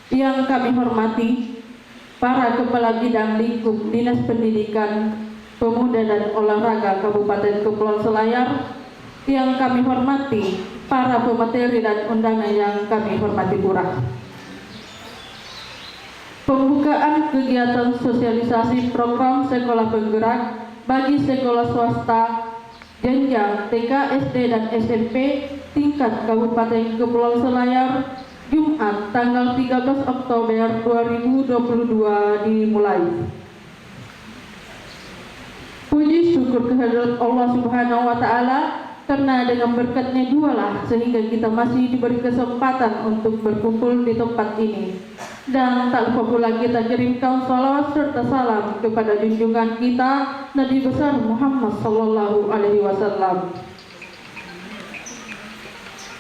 Yang kami hormati para Kepala Bidang Lingkup Dinas Pendidikan, Pemuda dan Olahraga Kabupaten Kepulauan Selayar, yang kami hormati para pemateri dan undangan yang kami hormati pula. Pembukaan kegiatan sosialisasi program sekolah penggerak bagi sekolah swasta jenjang TK, SD, dan SMP tingkat Kabupaten Kepulauan Selayar Jumat tanggal 13 Oktober 2022 dimulai. Puji syukur kehadirat Allah Subhanahu wa Ta'ala, karena dengan berkatnya jualah sehingga kita masih diberi kesempatan untuk berkumpul di tempat ini. Dan tak lupa pula kita kirimkan salawat serta salam kepada junjungan kita Nabi besar Muhammad Sallallahu Alaihi Wasallam.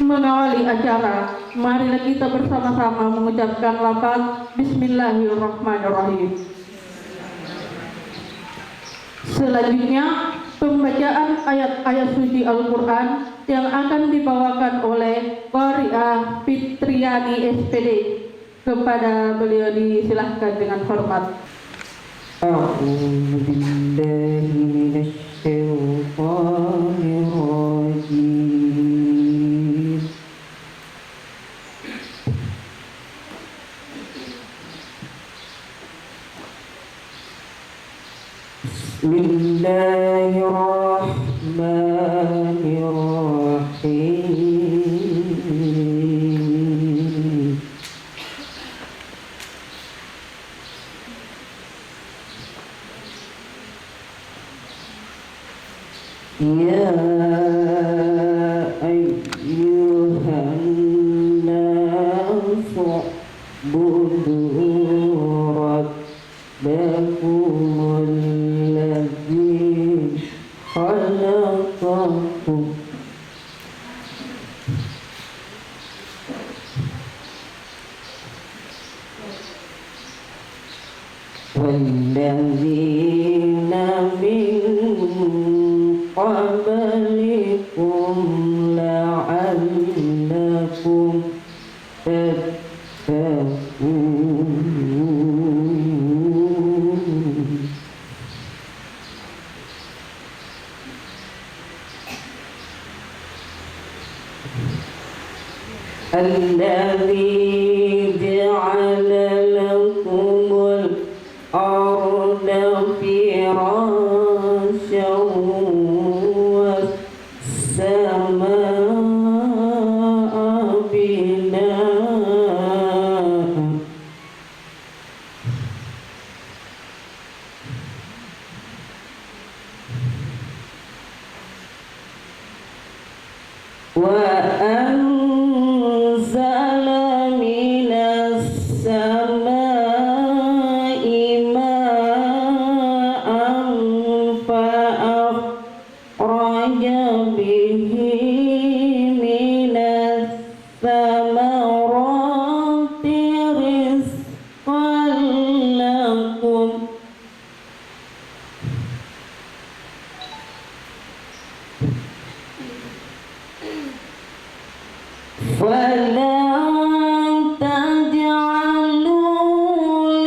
Mengawali acara, marilah kita bersama-sama mengucapkan lafaz Bismillahirrahmanirrahim. Selanjutnya, pembacaan ayat-ayat suci Al-Quran yang akan dibawakan oleh Qari'ah Fitriani SPD. Kepada beliau disilahkan dengan hormat. A'udzu billahi minasy syaithanir rajim. Bismillahirrahmanirrahim. Ya ayyuhan nasu u'budu rabbakumul ladzi khalaqakum walladzina min qablikum la'allakum tattaqun. Alladzi ja'ala lakumul arda firasyan was samaa binaa wa anzala minas samaa'i ma'an fa'akhraja bihi minas samarati rizqan lakum فَلَا تَجْعَلُوا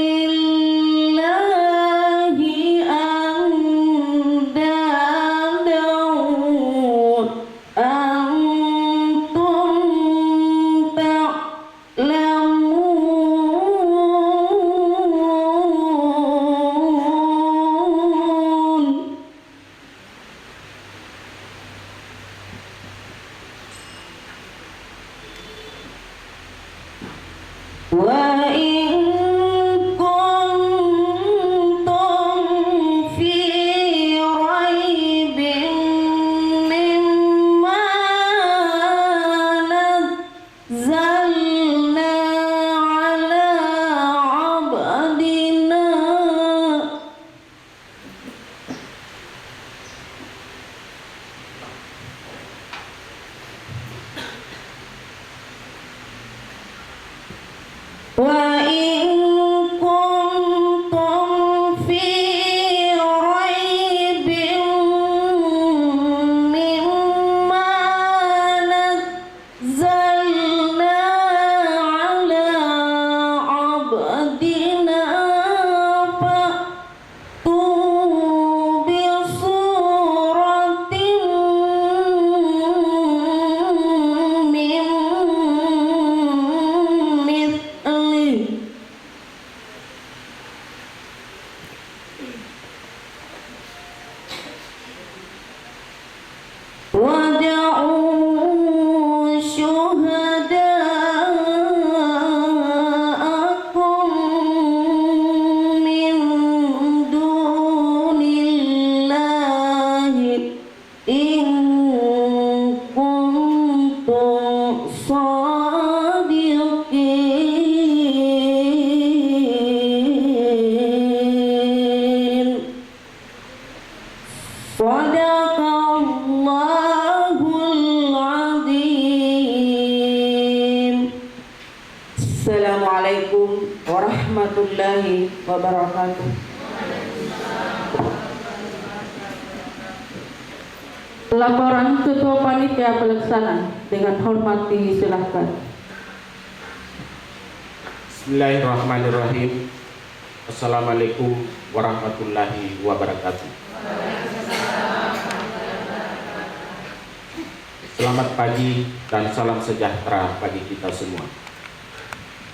لِلَّهِ أَنْدَادًا وَأَنْتُمْ تَعْلَمُونَ. وَإِن كُنتُمْ فِي رَيْبٍ مِّمَّا نَزَّلْنَا عَلَىٰ عَبْدِنَا wa Assalamualaikum warahmatullahi wabarakatuh. Laporan Ketua Panitia Pelaksana dengan hormat disilahkan. Bismillahirrahmanirrahim. Assalamualaikum warahmatullahi wabarakatuh. Selamat pagi dan salam sejahtera bagi kita semua.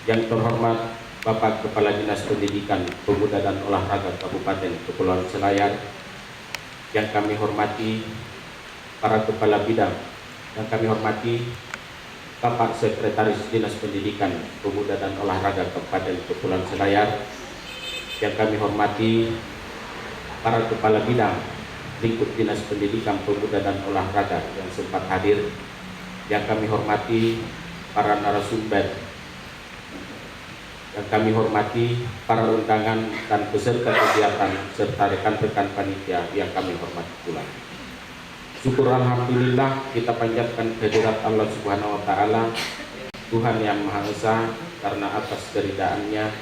Yang terhormat Bapak Kepala Dinas Pendidikan, Pemuda dan Olahraga Kabupaten Kepulauan Selayar, yang kami hormati para kepala bidang, yang kami hormati Bapak Sekretaris Dinas Pendidikan, Pemuda dan Olahraga Kabupaten Kepulauan Selayar, yang kami hormati para kepala bidang lingkup Dinas Pendidikan, Pemuda dan Olahraga yang sempat hadir, yang kami hormati para narasumber, yang kami hormati para undangan dan peserta kegiatan serta rekan-rekan panitia yang kami hormati pula. Syukur alhamdulillah kita panjatkan kehadirat Allah Subhanahu wa taala, Tuhan yang Maha Esa, karena atas keridaannya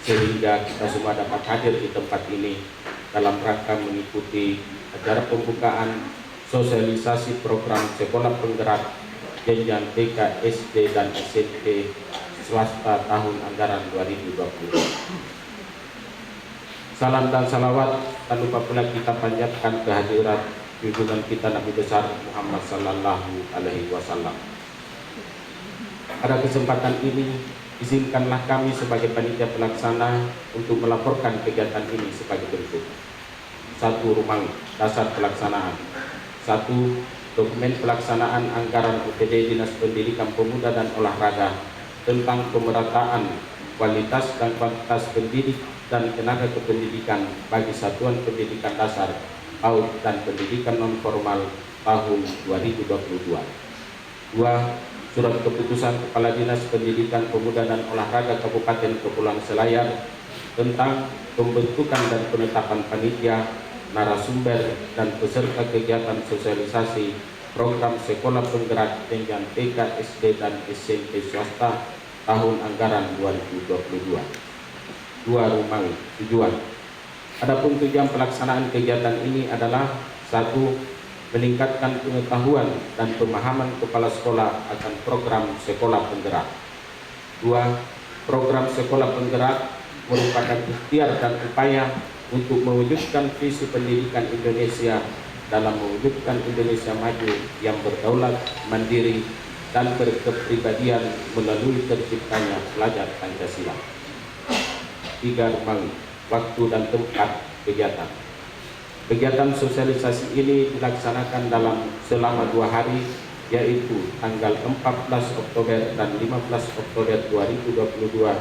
sehingga kita semua dapat hadir di tempat ini dalam rangka mengikuti acara pembukaan sosialisasi program sekolah penggerak jenjang TK, SD dan SMP swasta tahun anggaran 2020. Salam dan salawat tak lupa pula kita panjatkan kehadirat junjungan kita Nabi besar Muhammad sallallahu alaihi wasallam. Pada kesempatan ini, izinkanlah kami sebagai panitia pelaksana untuk melaporkan kegiatan ini sebagai berikut. 1. Rumang dasar pelaksanaan. 1. Dokumen pelaksanaan anggaran UPD Dinas Pendidikan Pemuda dan Olahraga tentang pemerataan kualitas dan kuantitas pendidik dan tenaga kependidikan bagi satuan pendidikan dasar, PAUD dan pendidikan non formal tahun 2022. 2. Surat keputusan Kepala Dinas Pendidikan Pemuda dan Olahraga Kabupaten Kepulauan Selayar tentang pembentukan dan penetapan panitia, narasumber dan peserta kegiatan sosialisasi program sekolah penggerak jenjang TK, SD dan SMP swasta tahun anggaran 2022. 2. Rumang tujuan. Adapun tujuan pelaksanaan kegiatan ini adalah 1. Meningkatkan pengetahuan dan pemahaman kepala sekolah akan program sekolah penggerak. 2. Program sekolah penggerak merupakan ikhtiar dan upaya untuk mewujudkan visi pendidikan Indonesia dalam mewujudkan Indonesia maju yang berdaulat, mandiri, dan berkepribadian melalui terciptanya pelajar Pancasila. 3. Rumang waktu dan tempat kegiatan. Kegiatan sosialisasi ini dilaksanakan selama 2 hari, yaitu tanggal 14 Oktober dan 15 Oktober 2022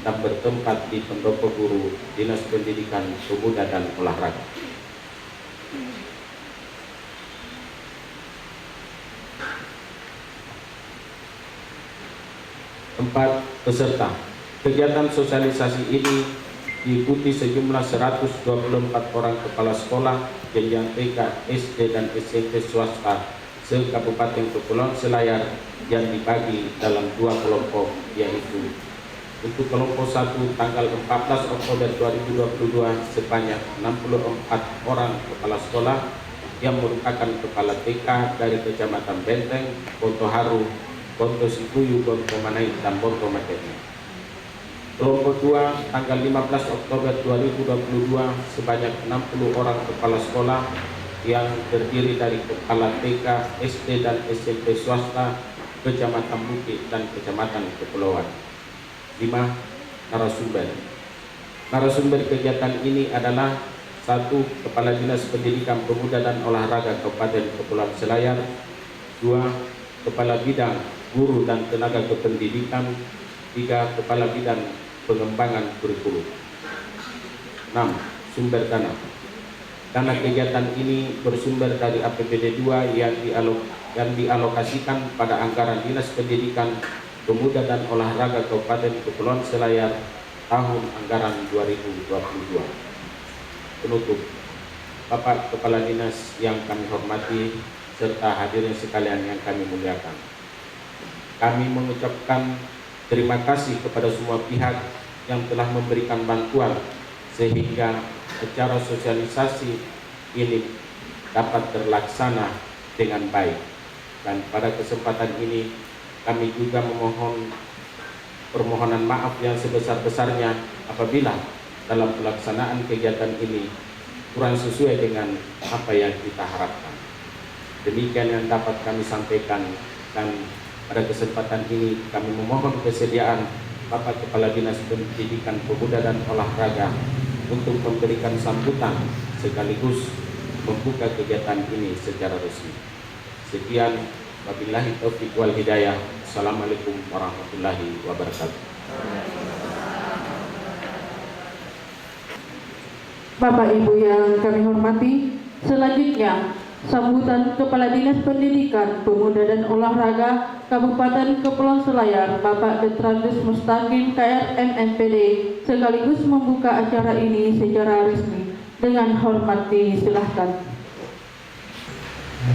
dan bertempat di Pendopo Guru Dinas Pendidikan Pemuda dan Olahraga. Empat. Peserta. Kegiatan sosialisasi ini diikuti sejumlah 124 orang kepala sekolah jenjang TK, SD dan SMP swasta se-Kabupaten Kepulauan Selayar yang dibagi dalam 2 kelompok, yaitu untuk kelompok 1 tanggal 14 Oktober 2022 sebanyak 64 orang kepala sekolah yang merupakan kepala TK dari Kecamatan Benteng, Pontoharu, Ponto Sikuyu, Ponto Manai, dan Ponto Mateni. Kelompok 2 tanggal 15 Oktober 2022 sebanyak 60 orang kepala sekolah yang terdiri dari kepala TK, SD dan SMP swasta Kecamatan Bukit dan Kecamatan Kepulauan. 5. Narasumber. Narasumber kegiatan ini adalah 1. Kepala Dinas Pendidikan Pemuda dan Olahraga Kabupaten Kepulauan Selayar. 2. Kepala Bidang Guru dan Tenaga Kependidikan. 3. Kepala Bidang Pengembangan Kurikulum. 6. Sumber dana. Dana kegiatan ini bersumber dari APBD 2 yang dialokasikan pada anggaran Dinas Pendidikan Pemuda dan Olahraga Kabupaten Kepulauan Selayar tahun anggaran 2022. Penutup. Bapak Kepala Dinas yang kami hormati serta hadirin sekalian yang kami muliakan, kami mengucapkan Terima kasih kepada semua pihak yang telah memberikan bantuan sehingga acara sosialisasi ini dapat terlaksana dengan baik. Dan pada kesempatan ini kami juga memohon permohonan maaf yang sebesar-besarnya apabila dalam pelaksanaan kegiatan ini kurang sesuai dengan apa yang kita harapkan. Demikian yang dapat kami sampaikan, dan pada kesempatan ini kami memohon kesediaan Bapak Kepala Dinas Pendidikan, Pemuda dan Olahraga untuk memberikan sambutan sekaligus membuka kegiatan ini secara resmi. Sekian, wabillahi taufiq wal hidayah. Assalamualaikum warahmatullahi wabarakatuh. Bapak Ibu yang kami hormati, selanjutnya sambutan Kepala Dinas Pendidikan, Pemuda dan Olahraga Kabupaten Kepulauan Selayar, Bapak Detrandus Mustaqim KRM MPD, sekaligus membuka acara ini secara resmi. Dengan hormat disilahkan.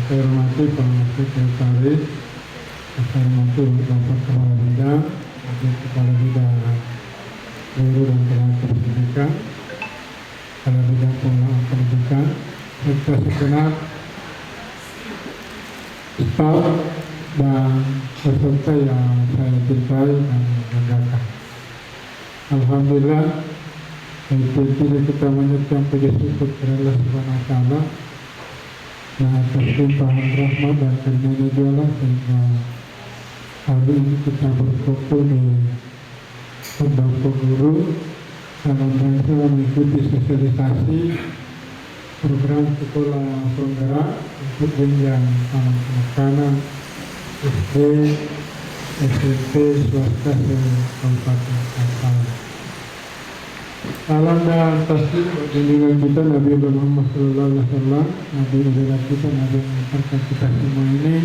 Saya hormati Pak Sekretaris, saya hormati Bapak Kepala Bidang, Bapak Kepala Bidang Guru dan Tenaga Pendidikan, Kepala Bidang Pengelolaan Pendidikan, serta segenap staf dan peserta yang saya cintai dan banggakan. Alhamdulillah, tidak kita menyebutkan puji syukur kepada Allah Subhanahu Wa Taala. Nah, atas limpahan rahmat dan karunia Dia sehingga hari ini kita berkumpul di pendopo guru dalam rangka mengikuti sosialisasi program sekolah penggerak untuk jenjang anak-anak SD, SMP, swasta se-Kabupaten Kampar. Salam dan tasbih junjungan kita Nabi Muhammad SAW, Nabi idola kita, Nabi yang kita semua ini.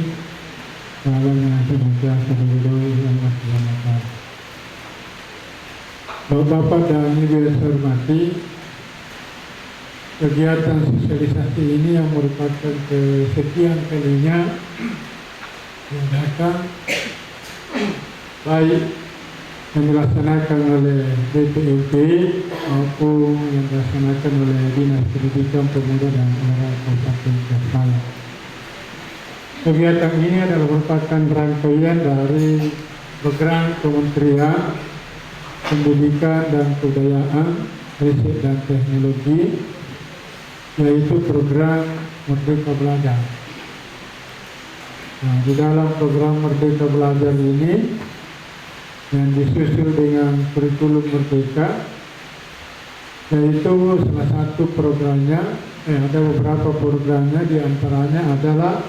Salam yang senantiasa diridhoi Allah SWT. Bapak-bapak dan ibu yang saya hormati, kegiatan sosialisasi ini yang merupakan kesekian kalinya diadakan, baik yang dilaksanakan oleh BPMP maupun yang dilaksanakan oleh Dinas Pendidikan, Pemuda dan Olahraga Kabupaten Kampar. Kegiatan ini adalah merupakan rangkaian dari program Kementerian Pendidikan dan Kebudayaan, Riset dan Teknologi, yaitu program Merdeka Belajar. Nah, di dalam program Merdeka Belajar ini yang disusul dengan kurikulum Merdeka, yaitu salah satu programnya, ada beberapa programnya, diantaranya adalah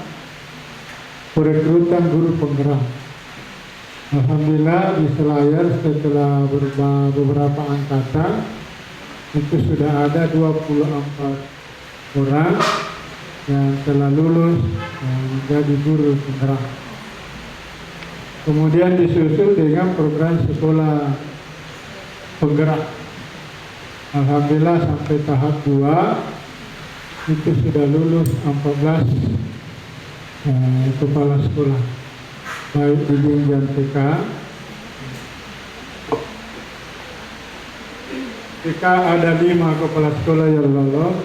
perekrutan guru penggerak. Alhamdulillah di Selayar setelah beberapa angkatan itu sudah ada 24 orang yang telah lulus menjadi guru penggerak. Kemudian disusul dengan program sekolah penggerak. Alhamdulillah sampai tahap 2 itu sudah lulus 14 kepala sekolah, baik di jenjang TK. TK ada 5 kepala sekolah yang lolos,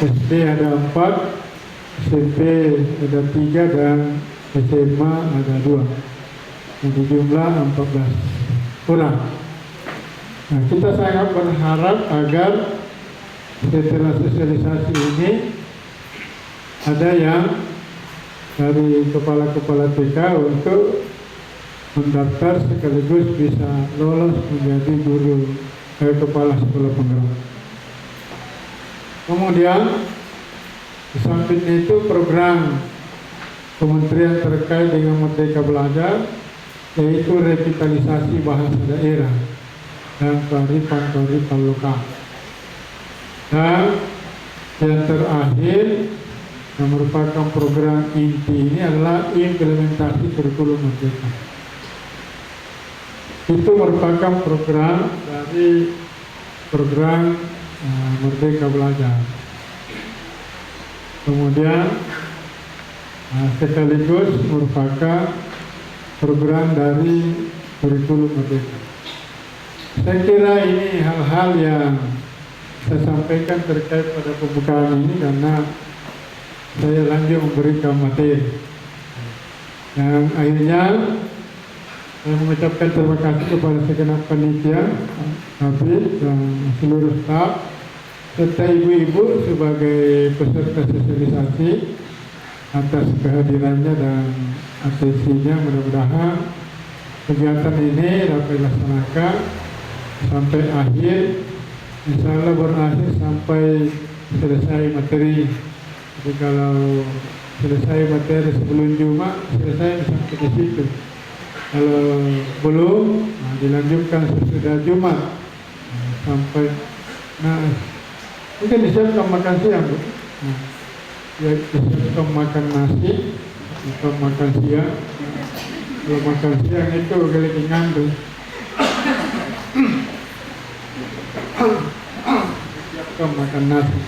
SD ada 4, SMP ada 3 dan SMA ada 2. Jadi jumlah 14 orang. Nah, kita sangat berharap agar setelah sosialisasi ini ada yang dari kepala-kepala TK untuk mendaftar sekaligus bisa lolos menjadi guru kepala sekolah penggerak. Kemudian di samping itu program kementerian terkait dengan Merdeka Belajar, yaitu revitalisasi bahasa daerah dan kearifan lokal. Dan yang terakhir yang merupakan program inti ini adalah implementasi kurikulum Merdeka. Itu merupakan program dari program Merdeka Belajar. Kemudian sekaligus merupakan program dari kurikulum merdeka. Saya kira ini hal-hal yang saya sampaikan terkait pada pembukaan ini karena saya lanjut memberikan materi. Dan akhirnya saya mengucapkan terima kasih kepada segenap panitia, Habib dan seluruh staf, serta ibu-ibu sebagai peserta sosialisasi atas kehadirannya dan atensinya. Mudah-mudahan kegiatan ini dapat dilaksanakan sampai akhir, insya Allah berakhir sampai selesai materi. Jadi kalau selesai materi sebelum Jumat, selesai sampai di situ. Kalau belum, dilanjutkan sesudah Jumat sampai. Mungkin disiapkan makan siang, Bu. Ya, disiapkan makan nasi, bukan makan siang. Kalau makan siang itu kali ngandung. Disiapkan makan nasi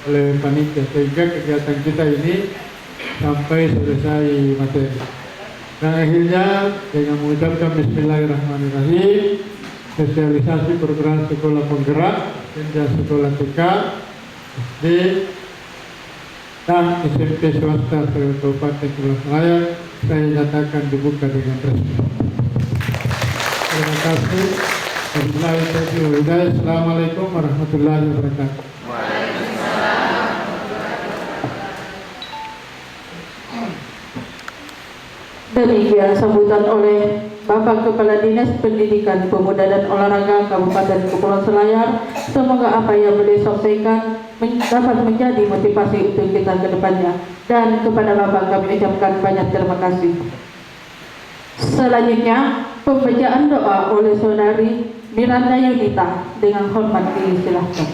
oleh panitia sehingga kegiatan kita ini sampai selesai materi. Dan akhirnya dengan mengucapkan Bismillahirrahmanirrahim, sosialisasi program sekolah penggerak dan sekolah TK, SD dan SMP swasta Kabupaten Kepulauan Selayar saya nyatakan dibuka dengan resmi. Terima kasih. Assalamualaikum warahmatullahi wabarakatuh. Demikian sambutan oleh Bapak Kepala Dinas Pendidikan, Pemuda dan Olahraga Kabupaten Kepulauan Selayar. Semoga apa yang beliau sampaikan dapat menjadi motivasi untuk kita ke depannya. Dan kepada Bapak kami ucapkan banyak terima kasih. Selanjutnya pembacaan doa oleh Saudari Miranda Yunita dengan hormat disilahkan.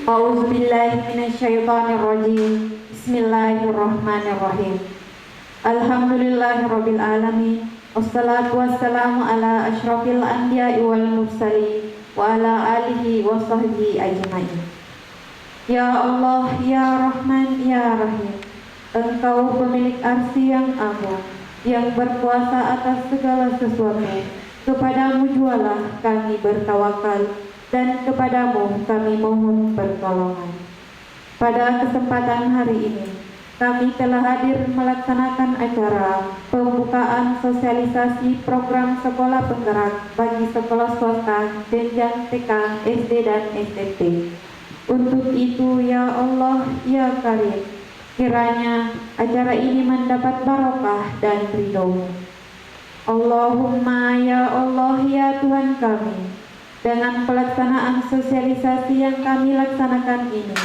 A'udzubillahi minasyaitonirrajim. Bismillahirrahmanirrahim. Alhamdulillahirabbil alamin. Wassalatu wassalamu ala asyrafil anbiya'i wal mursalin wa ala alihi wa sahbihi ajmain. Ya Allah, ya Rahman, ya Rahim. Engkau pemilik arsy yang agung, yang berkuasa atas segala sesuatu. Kepadamu jualah kami bertawakal, dan kepadamu kami mohon pertolongan. Pada kesempatan hari ini, kami telah hadir melaksanakan acara pembukaan sosialisasi program sekolah penggerak bagi sekolah swasta jenjang TK, SD, dan SMP. Untuk itu, ya Allah, ya Karim, kiranya acara ini mendapat barokah dan ridho-Mu. Allahumma ya Allah, ya Tuhan kami, dengan pelaksanaan sosialisasi yang kami laksanakan ini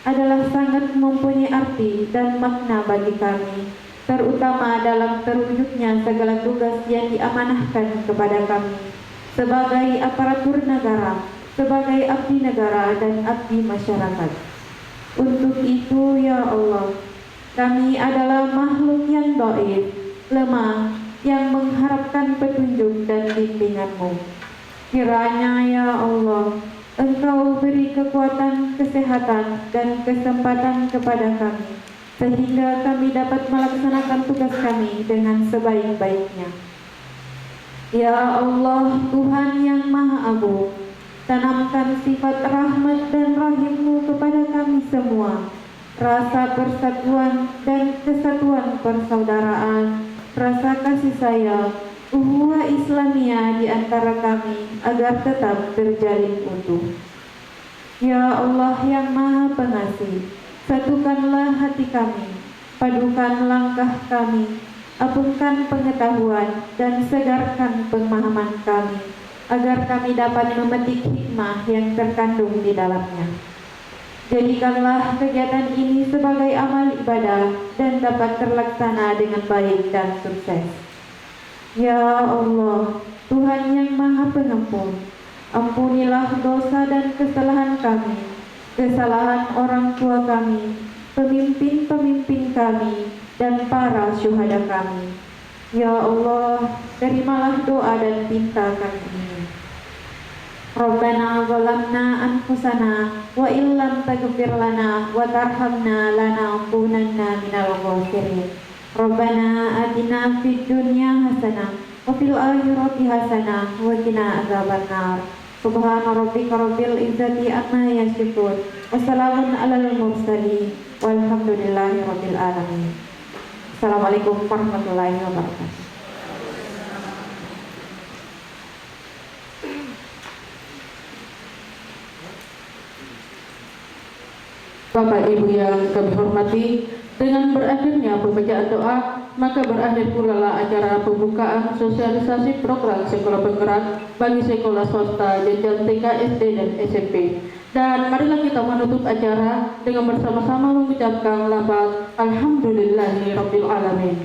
adalah sangat mempunyai arti dan makna bagi kami, terutama dalam terwujudnya segala tugas yang diamanahkan kepada kami sebagai aparatur negara, sebagai abdi negara dan abdi masyarakat. Untuk itu, ya Allah, kami adalah makhluk yang dhaif, lemah, yang mengharapkan petunjuk dan bimbingan-Mu. Kiranya ya Allah, Engkau beri kekuatan, kesehatan, dan kesempatan kepada kami, sehingga kami dapat melaksanakan tugas kami dengan sebaik-baiknya. Ya Allah, Tuhan yang Maha Agung, tanamkan sifat rahmat dan rahim-Mu kepada kami semua, rasa persatuan dan kesatuan persaudaraan, rasa kasih sayang, ukhuwah Islamiyah di antara kami agar tetap terjalin utuh. Ya Allah yang Maha Pengasih, satukanlah hati kami, padukan langkah kami, apungkan pengetahuan dan segarkan pemahaman kami, agar kami dapat memetik hikmah yang terkandung di dalamnya. Jadikanlah kegiatan ini sebagai amal ibadah dan dapat terlaksana dengan baik dan sukses. Ya Allah, Tuhan yang Maha Pengampun, ampunilah dosa dan kesalahan kami, kesalahan orang tua kami, pemimpin-pemimpin kami, dan para syuhada kami. Ya Allah, terimalah doa dan pinta kami ini. Rabbana zalamna anfusana wa illam taghfir lana wa tarhamna lanakunanna minal khasirin. Rabbana atina fid dunya hasanah wa fil akhirati hasanah wa qina adzabannar. Subhana rabbika rabbil izzati amma yasifun wa salamun alal mursalin walhamdulillahi rabbil alamin. Assalamualaikum warahmatullahi wabarakatuh. Bapak Ibu yang kami hormati, dengan berakhirnya pembacaan doa, maka berakhir pula acara pembukaan sosialisasi program sekolah penggerak bagi sekolah swasta jenjang TK, SD, dan SMP. Dan marilah kita menutup acara dengan bersama-sama mengucapkan lafaz Alhamdulillahirabbil alamin.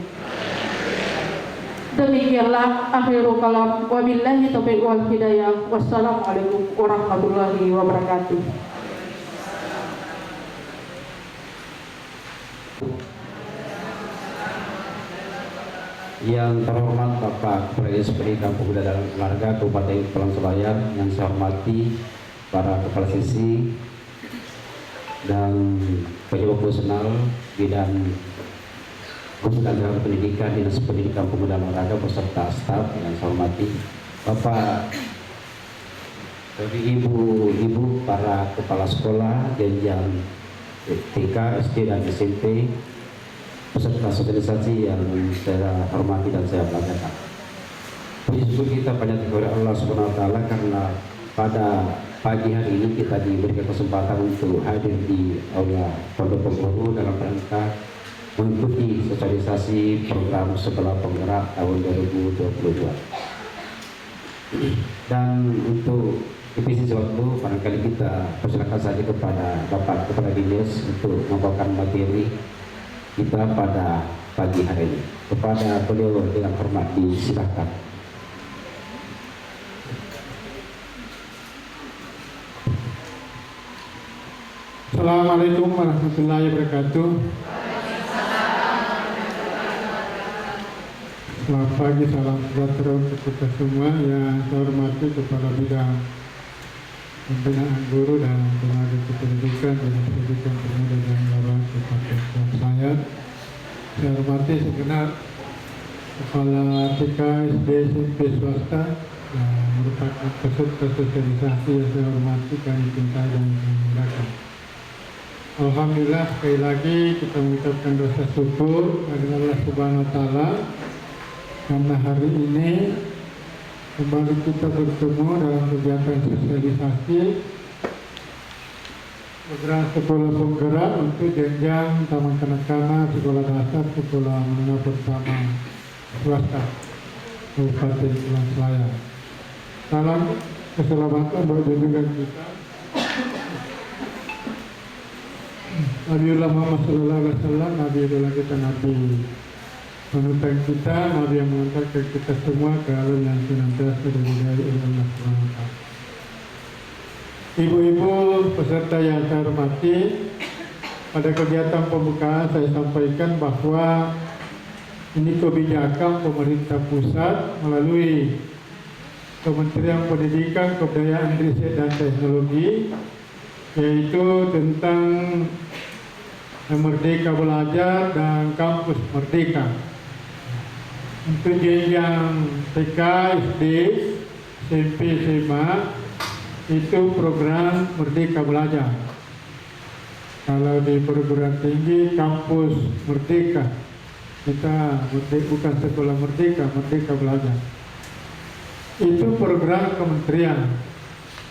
Demikianlah akhirul kalam, wabillahi taufiq wal hidayah. Wassalamualaikum warahmatullahi wabarakatuh. Yang terhormat Bapak Kepala Dinas Pendidikan Pemuda dan Olahraga Kabupaten Kepulauan Selayar, yang saya hormati para kepala sesi dan pejabat profesional bidang khusus acara pendidikan Dinas Pendidikan Pemuda dan Olahraga beserta staf yang saya hormati, Bapak Ibu para kepala sekolah jenjang TK, SD, dan SMP, peserta sosialisasi yang saya hormati dan saya banggakan. Puji syukur kita banyak kepada Allah Subhanahu wa taala karena pada pagi hari ini kita diberikan kesempatan untuk hadir di aula Pondok Penghulu dalam rangka mengikuti sosialisasi program sekolah penggerak tahun 2022. Dan untuk episode waktu barangkali kita persilakan saja kepada Bapak Kepala Dinas untuk membawakan materi kita pada pagi hari ini. Kepada beliau dengan hormat disilakan. Assalamualaikum warahmatullahi wabarakatuh. Selamat pagi, salam sejahtera untuk kita semua. Yang saya hormati Kepala Bidang Pembinaan Guru dan Tenaga Kependidikan dan Pendidikan Pemuda dan Olahraga Kabupaten Kepulauan Selayar. Saya hormati segenap Kepala TK, SD, SMP swasta yang merupakan peserta sosialisasi yang saya hormati, kami cintai dan menggunakan. Alhamdulillah, sekali lagi kita mengucapkan doa syukur kepada Allah Subhanahu wa taala karena hari ini kembali kita bertemu dalam kegiatan sosialisasi program sekolah penggerak untuk jenjang taman kanak-kanak, sekolah dasar, sekolah menengah pertama swasta Kabupaten Kepulauan Selayar. Salam keselamatan buat junjungan kita Nabiullah Muhammad sallallahu alaihi wasallam, Nabi adalah kita Nabi panutan kita, Nabi yang mengantarkan kita semua ke alam yang senantiasa diridai oleh Allah Subhanahu wa taala. Ibu-ibu peserta yang saya hormati, pada kegiatan pembukaan saya sampaikan bahwa ini kebijakan pemerintah pusat melalui Kementerian Pendidikan, Kebudayaan, Riset dan Teknologi, yaitu tentang Merdeka Belajar dan Kampus Merdeka. Untuk jenjang TK, SD, SMP, SMA itu program Merdeka Belajar. Kalau di perguruan tinggi Kampus Merdeka, kita bukan sekolah merdeka, Merdeka Belajar. Itu program kementerian.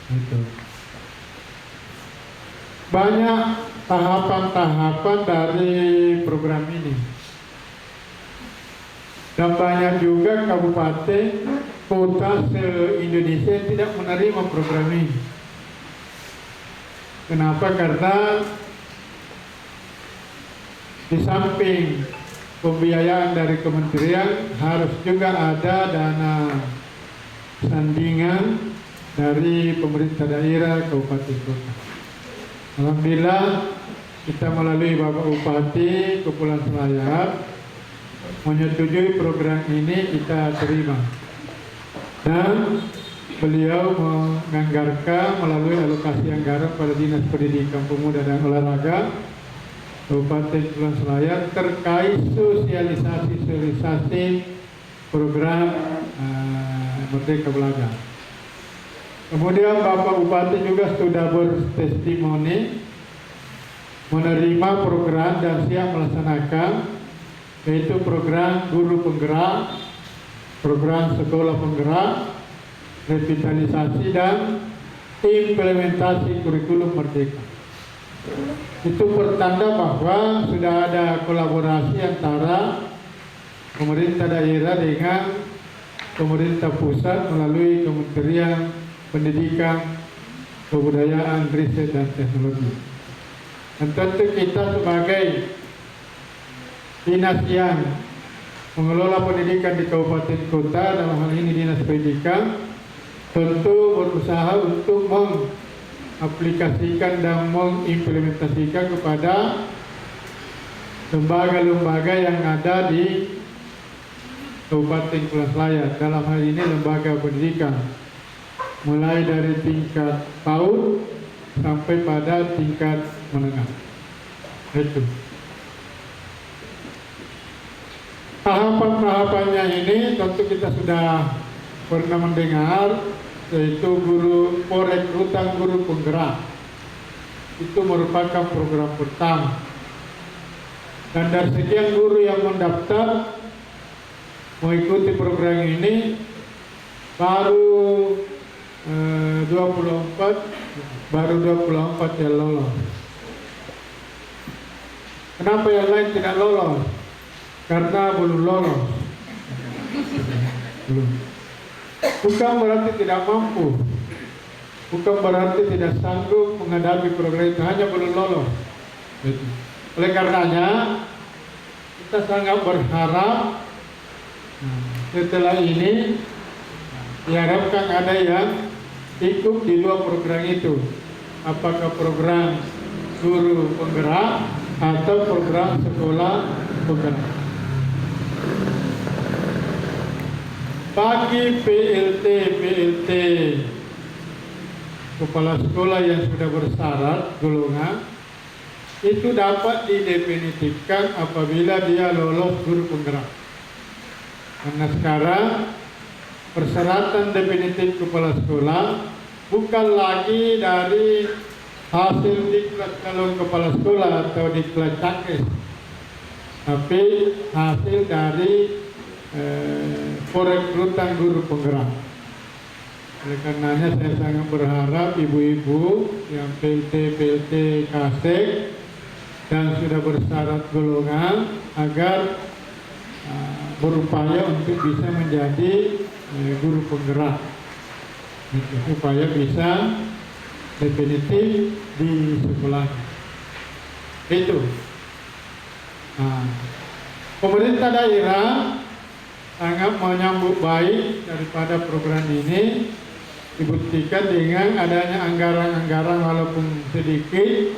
Itu banyak tahapan-tahapan dari program ini. Dan banyak juga kabupaten, kota se-Indonesia yang tidak menerima program ini. Kenapa? Karena di samping pembiayaan dari kementerian harus juga ada dana sandingan dari pemerintah daerah, kabupaten, kota. Alhamdulillah kita melalui Bapak Bupati Kepulauan Selayar menyetujui program ini, kita terima. Dan beliau menganggarkan melalui alokasi anggaran pada Dinas Pendidikan Pemuda dan Olahraga Kabupaten Kepulauan Selayar terkait sosialisasi program Merdeka Belajar. Kemudian Bapak Bupati juga sudah bertestimoni menerima program dan siap melaksanakan, yaitu program guru penggerak, program sekolah penggerak, revitalisasi dan implementasi kurikulum Merdeka. Itu pertanda bahwa sudah ada kolaborasi antara pemerintah daerah dengan pemerintah pusat melalui Kementerian Pendidikan, Kebudayaan, Riset dan Teknologi. Dan tentu kita sebagai dinas yang mengelola pendidikan di kabupaten kota, dalam hal ini Dinas Pendidikan, tentu berusaha untuk mengaplikasikan dan mengimplementasikan kepada lembaga-lembaga yang ada di Kabupaten Kepulauan Selayar, dalam hal ini lembaga pendidikan, mulai dari tingkat PAUD sampai pada tingkat menengah. Itu. Tahapan-tahapannya ini tentu kita sudah pernah mendengar, yaitu guru perekrutan guru penggerak. Itu merupakan program pertama. Dan dari sekian guru yang mendaftar mengikuti program ini, baru 24 yang lolos. Kenapa yang lain tidak lolos? Karena belum lolos. Belum. Bukan berarti tidak mampu, bukan berarti tidak sanggup menghadapi program itu, hanya belum lolos. Oleh karenanya kita sangat berharap setelah ini diharapkan ada yang ikut di luar program itu, apakah program guru penggerak atau program sekolah penggerak. Bagi PLT kepala sekolah yang sudah bersyarat golongan, itu dapat didefinitifkan apabila dia lolos guru penggerak. Karena sekarang persyaratan definitif kepala sekolah bukan lagi dari hasil diklat calon kepala sekolah atau diklat cakes, tapi hasil dari perekrutan guru penggerak. Oleh karenanya saya sangat berharap ibu-ibu yang PLT Kasek dan sudah bersyarat golongan agar berupaya untuk bisa menjadi guru penggerak, supaya bisa definitif di sekolah. Itu. Pemerintah daerah sangat menyambut baik daripada program ini, dibuktikan dengan adanya anggaran-anggaran walaupun sedikit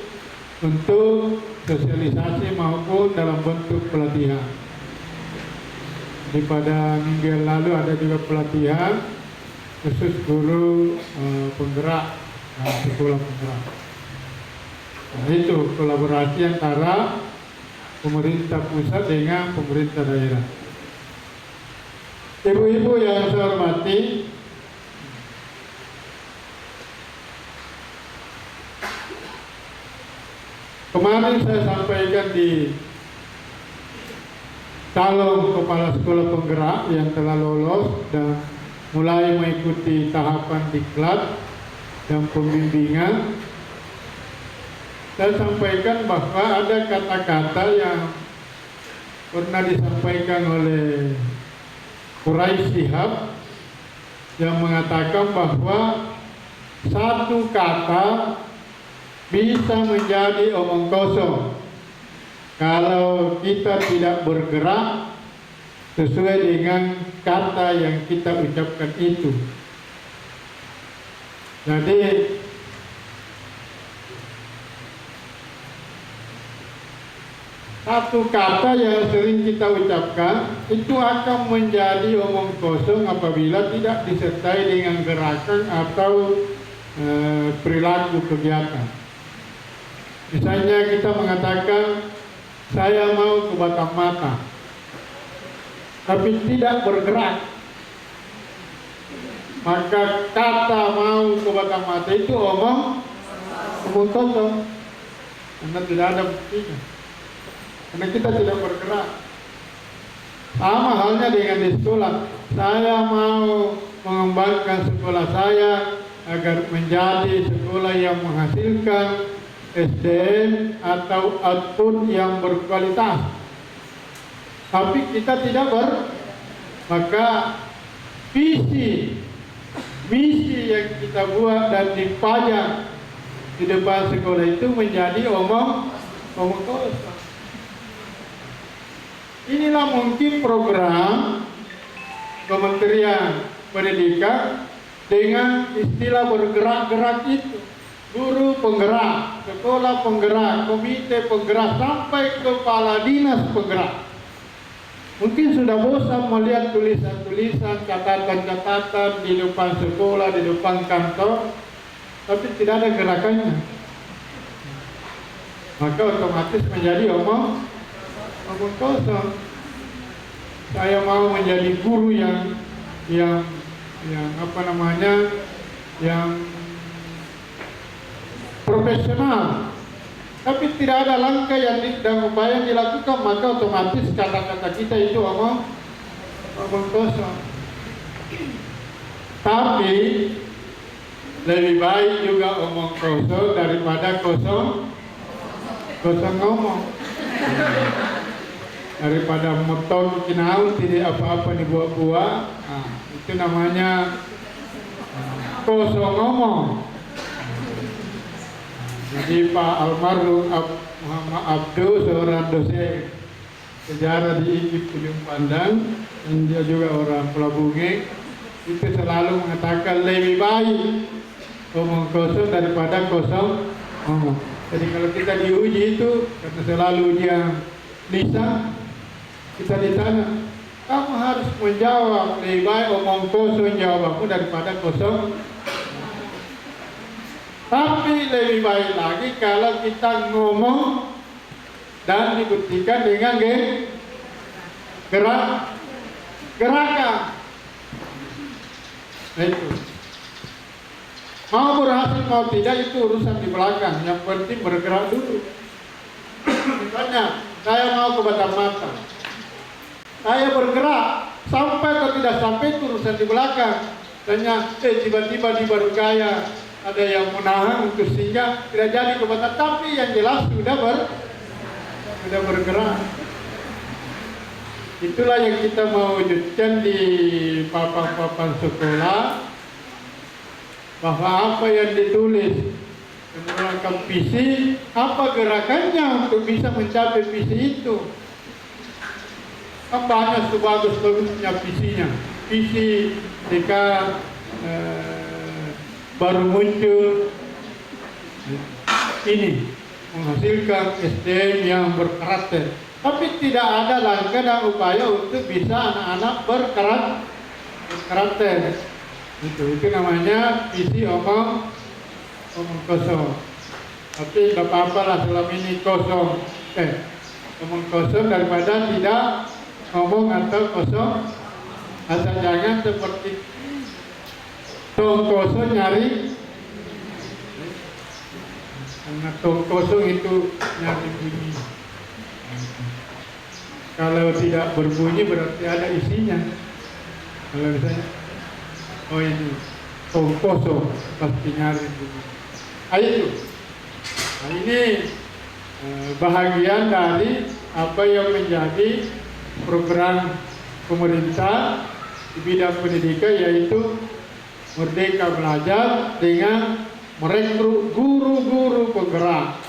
untuk sosialisasi maupun dalam bentuk pelatihan. Pada minggu yang lalu ada juga pelatihan khusus guru penggerak sekolah penggerak. Itu kolaborasi antara pemerintah pusat dengan pemerintah daerah. Ibu-ibu yang saya hormati, kemarin saya sampaikan di calon kepala sekolah penggerak yang telah lolos dan mulai mengikuti tahapan diklat dan pembimbingan. Saya sampaikan bahwa ada kata-kata yang pernah disampaikan oleh Quraisy Shihab yang mengatakan bahwa satu kata bisa menjadi omong kosong kalau kita tidak bergerak sesuai dengan kata yang kita ucapkan itu. Jadi satu kata yang sering kita ucapkan itu akan menjadi omong kosong apabila tidak disertai dengan gerakan atau perilaku kegiatan. Misalnya kita mengatakan saya mau ke batang mata, tapi tidak bergerak. Maka kata mau ke batang mata itu omong kosong, karena tidak ada buktinya. Karena kita tidak bergerak. Sama halnya dengan di sekolah. Saya mau mengembangkan sekolah saya agar menjadi sekolah yang menghasilkan SDM atau output yang berkualitas. Tapi kita tidak maka visi, misi yang kita buat dan dipajang di depan sekolah itu menjadi omong kosong. Inilah mungkin program Kementerian Pendidikan dengan istilah bergerak-gerak itu. Guru penggerak, sekolah penggerak, komite penggerak, sampai kepala dinas penggerak. Mungkin sudah bosan melihat tulisan-tulisan, catatan-catatan di depan sekolah, di depan kantor, tapi tidak ada gerakannya. Maka otomatis menjadi omong kosong. Saya mau menjadi guru yang profesional, tapi tidak ada langkah dan upaya yang dilakukan, maka otomatis kata-kata kita itu omong kosong. Tapi lebih baik juga omong kosong daripada kosong ngomong. Daripada motong kinaun tidak apa-apa dibuat-buat, itu namanya kosong ngomong. Jadi Pak almarhum Muhammad Abdul, seorang dosen sejarah di IKIP Ujung Pandang, dan dia juga orang Pulau Bunge, itu selalu mengatakan lebih baik ngomong kosong daripada kosong ngomong. Jadi kalau kita diuji itu, karena selalu ujian lisan, kita ditanya, kamu harus menjawab, lebih baik omong kosong jawabanmu daripada kosong. Tapi lebih baik lagi kalau kita ngomong dan dibuktikan dengan gerakan. Itu. Mau berhasil mau tidak itu urusan di belakang. Yang penting bergerak dulu. Misalnya, saya mau ke batang mata. Saya bergerak sampai atau tidak sampai itu urusan di belakang. Tanya, tiba-tiba di Barugaya ada yang menahan untuk singgah, tidak jadi ke batang, tapi yang jelas sudah bergerak. Itulah yang kita mau wujudkan di papan-papan sekolah, bahwa apa yang ditulis menggunakan visi, apa gerakannya untuk bisa mencapai visi itu. Kan banyak sebagus-bagusnya visinya. Visi ketika baru muncul ini menghasilkan SDM yang berkarakter, tapi tidak ada langkah dan upaya untuk bisa anak-anak berkarakter. Itu namanya visi omong kosong. Tapi tidak apa-apa lah selama ini omong kosong daripada tidak ngomong atau kosong. Asal jangan seperti tong kosong nyari, karena tong kosong itu nyari bunyi. Kalau tidak berbunyi berarti ada isinya. Kalau misalnya, oh ini tong kosong pasti nyari bunyi. Itu. Nah, ini bahagian dari apa yang menjadi program pemerintah di bidang pendidikan, yaitu Merdeka Belajar dengan merekrut guru-guru penggerak,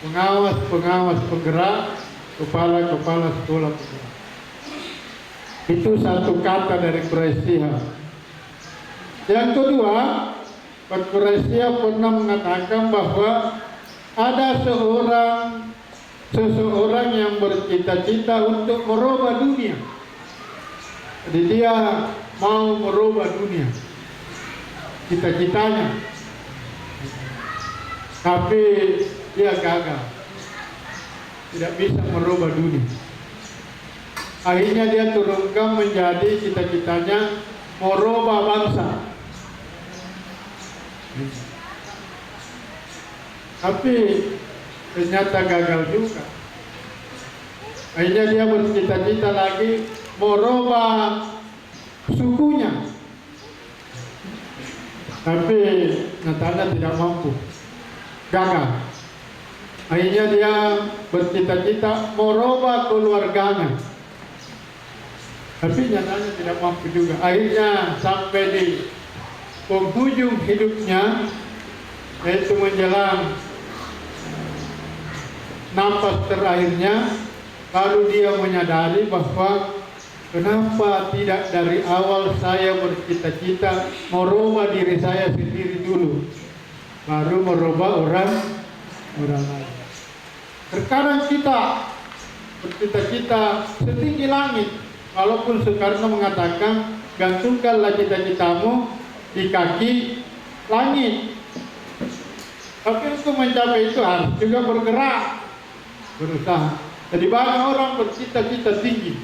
pengawas-pengawas penggerak, kepala-kepala sekolah penggerak. Itu satu kata dari Quraisyah. Yang kedua, Pak Quraisyah pernah mengatakan bahwa ada seseorang yang bercita-cita untuk merubah dunia. Jadi dia mau merubah dunia, cita-citanya, tapi dia gagal. tidak bisa merubah dunia. Akhirnya dia turunkan menjadi cita-citanya merubah bangsa. Tapi ternyata gagal juga. Akhirnya dia bercita-cita lagi merubah sukunya. Tapi nyatanya tidak mampu. Gagal. Akhirnya dia bercita-cita merubah keluarganya. Tapi nyatanya tidak mampu juga. Akhirnya sampai di penghujung hidupnya, yaitu menjelang nafas terakhirnya, baru dia menyadari bahwa kenapa tidak dari awal saya bercita-cita merubah diri saya sendiri dulu, baru merubah orang lain. Terkadang kita bercita-cita setinggi langit, walaupun Soekarno mengatakan gantungkanlah cita-citamu di kaki langit. Tapi untuk mencapai itu harus juga bergerak, berusaha. Jadi banyak orang bercita-cita tinggi,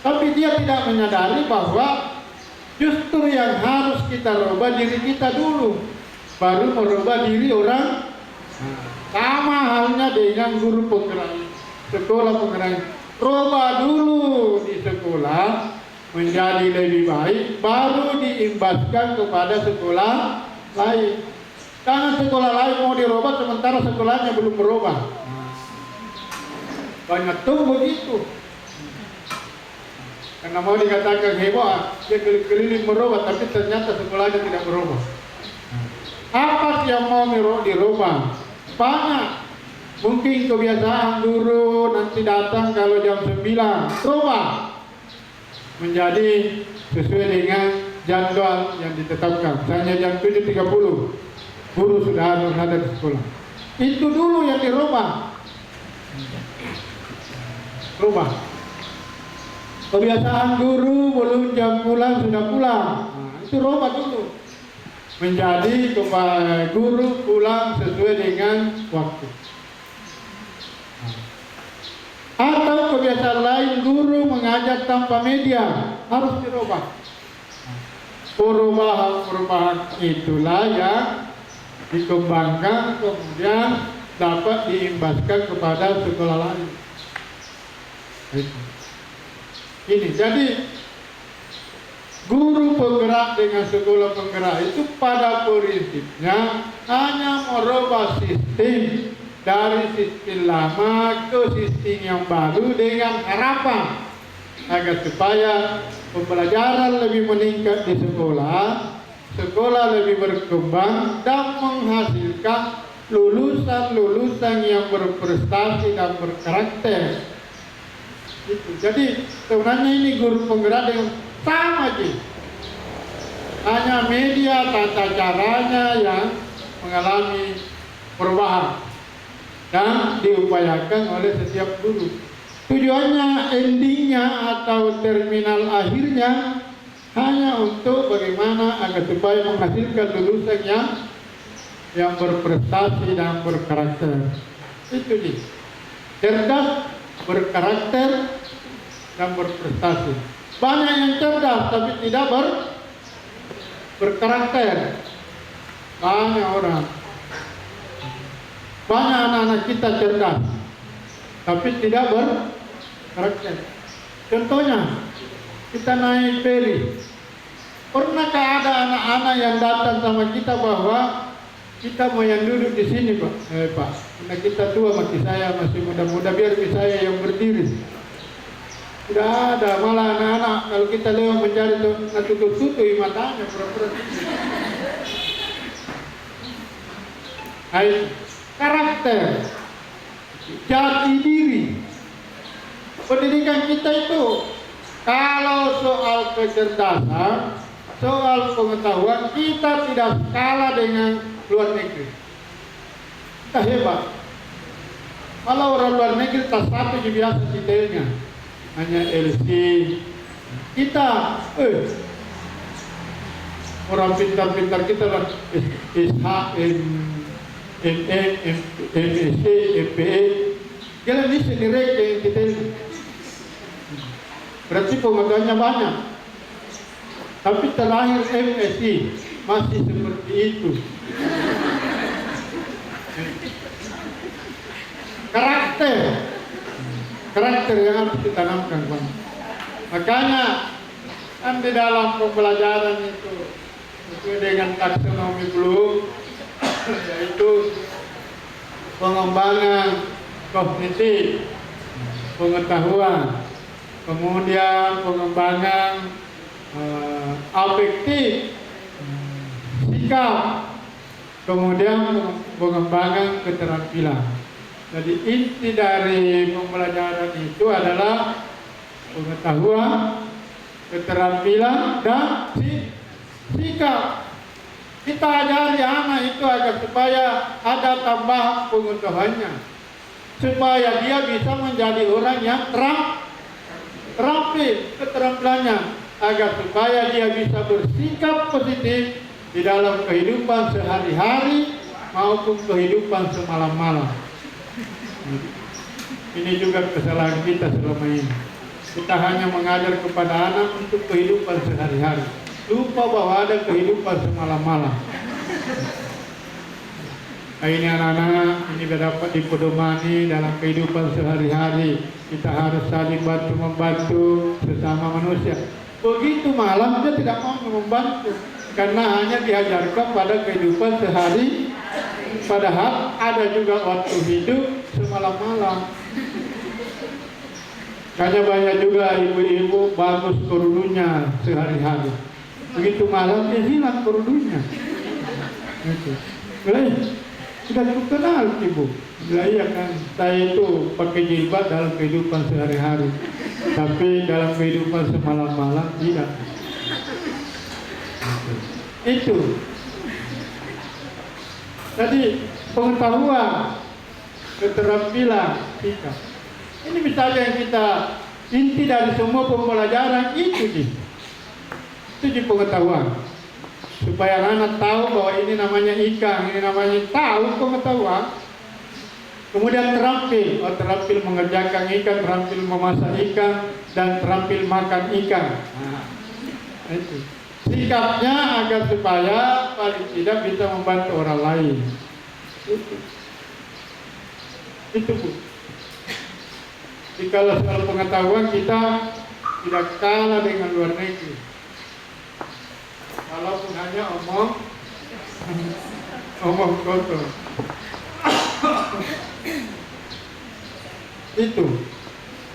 tapi dia tidak menyadari bahwa justru yang harus kita rubah diri kita dulu, baru merubah diri orang. Sama halnya dengan guru penggerak, sekolah penggerak. Rubah dulu di sekolah menjadi lebih baik, baru diimbaskan kepada sekolah lain. Jangan sekolah lain mau dirubah sementara sekolahnya belum berubah. Banyak tuh begitu. Karena mau dikatakan hebat, dia keliling merubah, tapi ternyata sekolahnya tidak berubah. Apa sih yang mau dirubah? Banyak. Mungkin kebiasaan guru nanti datang kalau jam 9, rubah menjadi sesuai dengan jadwal yang ditetapkan. Misalnya jam 7.30, guru sudah harus ada di sekolah. Itu dulu yang dirubah. Rubah. Kebiasaan guru belum jam pulang sudah pulang. Itu rubah dulu. Menjadi guru pulang sesuai dengan waktu. Atau kebiasaan lain guru mengajar tanpa media, harus dirubah. Perubahan itulah yang dikembangkan kemudian dapat diimbaskan kepada sekolah lain. Ini jadi guru penggerak dengan sekolah penggerak itu pada prinsipnya hanya merubah sistem dari sistem lama ke sistem yang baru dengan harapan agar supaya pembelajaran lebih meningkat di sekolah, sekolah lebih berkembang dan menghasilkan lulusan-lulusan yang berprestasi dan berkarakter. Itu. Jadi sebenarnya ini guru penggerak dengan sama aja. Hanya media tata caranya yang mengalami perubahan dan diupayakan oleh setiap guru. Tujuannya, endingnya atau terminal akhirnya hanya untuk bagaimana agar supaya menghasilkan lulusan yang berprestasi dan berkarakter. Itu nih, cerdas, berkarakter dan berprestasi. Banyak yang cerdas tapi tidak berkarakter. Banyak orang. Banyak anak-anak kita cerdas tapi tidak berkarakter. Contohnya, kita naik feri. Pernahkah ada anak-anak yang datang sama kita bahwa kita mau yang duduk di sini, Pak? Pak, karena kita tua, masih saya masih muda-muda, biar saya yang berdiri. Tidak ada, malah anak-anak kalau kita lewat mencari tutup-tutupi matanya, pura-pura. Hai, karakter, jati diri. Pendidikan kita itu, kalau soal kecerdasan, soal pengetahuan, kita tidak kalah dengan luar negeri. Kita hebat. Malah orang luar negeri tas satu biasa detailnya, hanya LC. Kita, orang pintar-pintar kita lah, SH, ME, MSc, MPE, Jalan di sini yang kita berarti pengetahuannya banyak. Tapi terlahir MSI masih seperti itu. Karakter yang harus ditanamkan, Bang. Makanya kan di dalam pembelajaran itu sesuai dengan taksonomi Bloom, yaitu pengembangan kognitif, pengetahuan, kemudian pengembangan afektif, sikap, kemudian pengembangan keterampilan. Jadi inti dari pembelajaran itu adalah pengetahuan, keterampilan, dan sikap. Kita ajari anak itu agar supaya ada tambahan pengetahuannya, supaya dia bisa menjadi orang yang terampil keterampilannya, agar supaya dia bisa bersikap positif di dalam kehidupan sehari-hari maupun kehidupan semalam-malam. Ini juga kesalahan kita selama ini. Kita hanya mengajar kepada anak untuk kehidupan sehari-hari, lupa bahwa ada kehidupan semalam-malam. Ini anak-anak ini dapat dipedomani dalam kehidupan sehari-hari. Kita harus saling bantu-membantu sesama manusia. Begitu malam dia tidak mau membantu, karena hanya diajarkan pada kehidupan sehari. Padahal ada juga waktu hidup semalam-malam. Karena banyak juga ibu-ibu bagus kerudunya sehari-hari. Begitu malam dia hilang kerudunya. Sudah cukup kenal ibu. Iya kan, saya itu pakai jilbab dalam kehidupan sehari-hari, tapi dalam kehidupan semalam-malam tidak. Itu. Jadi pengetahuan, keterampilan, sikap. Ini misalnya yang kita inti dari semua pembelajaran itu di pengetahuan. Supaya anak tahu bahwa ini namanya ikan, ini namanya tahu pengetahuan. Kemudian terampil mengerjakan ikan, terampil memasak ikan, dan terampil makan ikan. Nah, itu. Sikapnya agar supaya paling tidak bisa membantu orang lain. Itu Bu. Jadi kalau soal pengetahuan kita tidak kalah dengan luar negeri. Walaupun hanya omong kotor. Itu.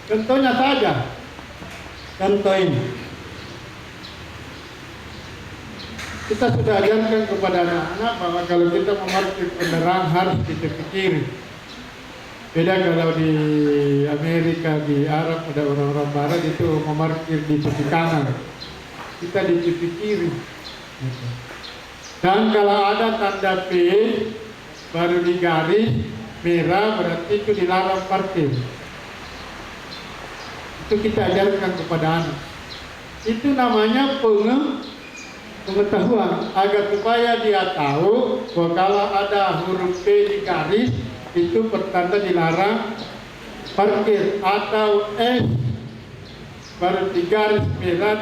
Contohnya saja. Contoh ini. Kita sudah ajarkan kepada anak-anak bahwa kalau kita memarkir kendaraan harus di tepi kiri. Beda kalau di Amerika, di Arab, ada orang-orang barat itu memarkir di tepi kanan. Kita di tepi kiri. Dan kalau ada tanda P baru digaris merah berarti itu dilarang parkir. Itu kita ajarkan kepada anak. Itu namanya pengetahuan, agar supaya dia tahu bahwa kalau ada huruf P di garis itu pertanda dilarang parkir, atau S baru di garis merah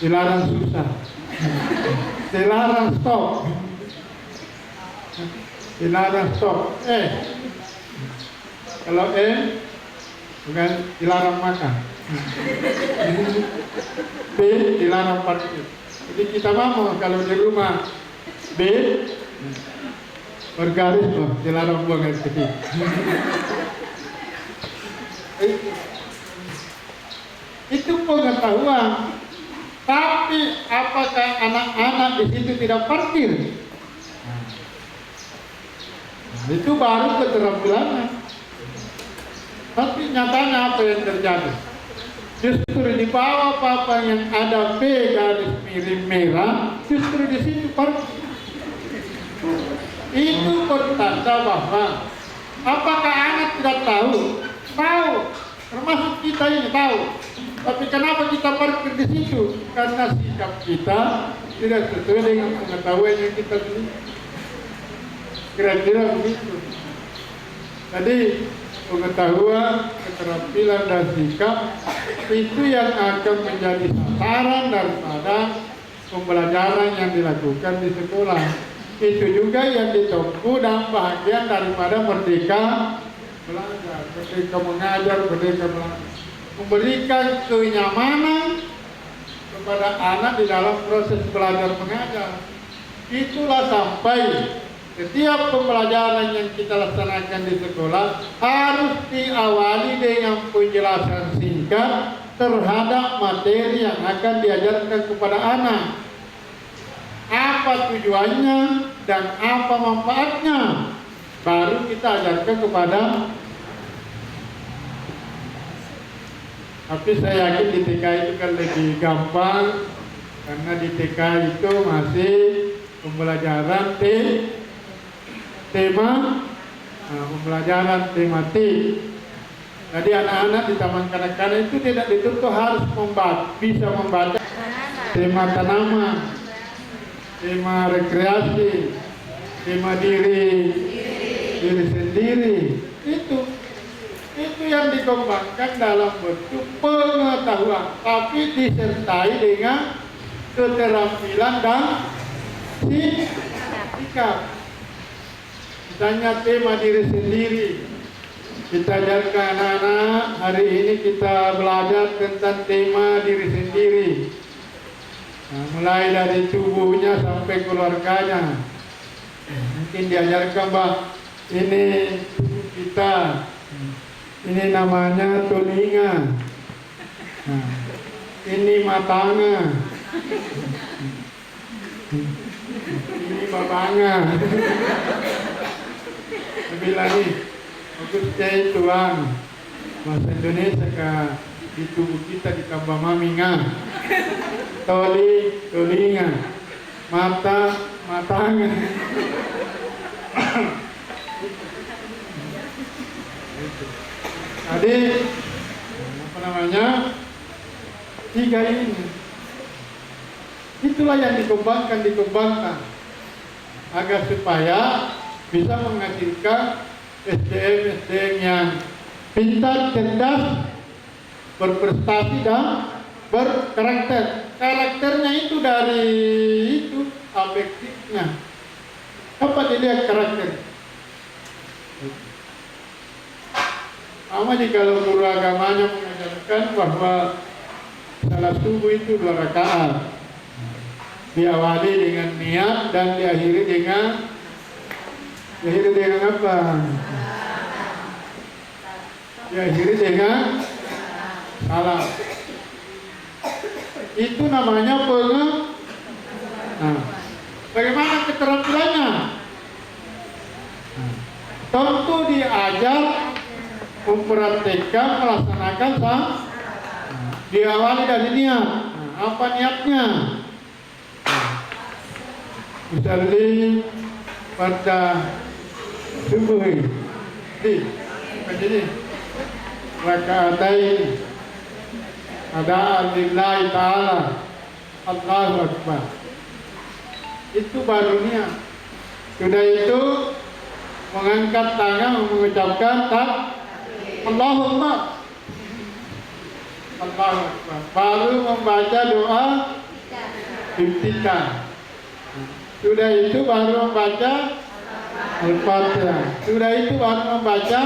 dilarang susah, dilarang stop, kalau bukan dilarang makan. B dilarang parkir. Jadi kita mau kalau di rumah B bergaris dilarang buang air kecil. Itu pengetahuan. Tapi apakah anak-anak di situ tidak parkir? Itu baru keterampilannya. Tapi nyatanya apa yang terjadi? Justru di bawah papan yang ada B garis miring merah, justru di situ parkir. Itu pertanda bahwa apakah anak tidak tahu? Tahu, termasuk kita ini tahu. Tapi kenapa kita parkir di situ? Karena sikap kita tidak sesuai dengan pengetahuan yang kita miliki. Kira-kira begitu. Jadi pengetahuan, keterampilan dan sikap itu yang akan menjadi sasaran daripada pembelajaran yang dilakukan di sekolah. Itu juga yang ditempuh dan bahagian daripada merdeka belajar, merdeka mengajar, merdeka belajar. Memberikan kenyamanan kepada anak di dalam proses belajar mengajar. Itulah sampai setiap pembelajaran yang kita laksanakan di sekolah harus diawali dengan penjelasan singkat terhadap materi yang akan diajarkan kepada anak. Apa tujuannya dan apa manfaatnya, baru kita ajarkan kepada. Tapi saya yakin di TK itu kan lebih gampang, karena di TK itu masih pembelajaran pembelajaran tematik. Jadi anak-anak di taman kanak-kanak itu tidak dituntut harus bisa membaca tema tanaman, tema rekreasi, tema diri sendiri. Itu yang dikembangkan dalam bentuk pengetahuan, tapi disertai dengan keterampilan dan sikap. Misalnya tema diri sendiri, kita ajarkan anak-anak, hari ini kita belajar tentang tema diri sendiri. Nah, mulai dari tubuhnya sampai keluarganya. Mungkin diajarkan, Mbak, ini tubuh kita, ini namanya telinga, nah, ini matanya, ini babanya. Lebih lagi, untuk saya tuang bahasa Indonesia di tubuh kita ditambah maminga, telinga, matanya. Jadi tiga ini, itulah yang dikembangkan agar supaya bisa menghasilkan SDM yang pintar, cerdas, berprestasi dan berkarakter. Karakternya itu dari itu afektifnya. Apa dilihat karakter? Kalau guru agamanya mengajarkan bahwa salat subuh itu 2 rakaat, diawali dengan niat dan diakhiri dengan apa? Diakhiri dengan salam. Itu namanya bagaimana keterampilannya? Tentu diajar mempraktikkan, melaksanakan diawali dari niat. Apa niatnya? Misalnya pada subuh ini rakaatain adaan lillahi ta'ala, Allahu Akbar. Itu baru niat. Sudah itu mengangkat tangan mengucapkan Allahumma, Allahu Akbar. Baru membaca doa iftitah. Sudah itu baru membaca Al-Fatihah. Sudah itu baru membaca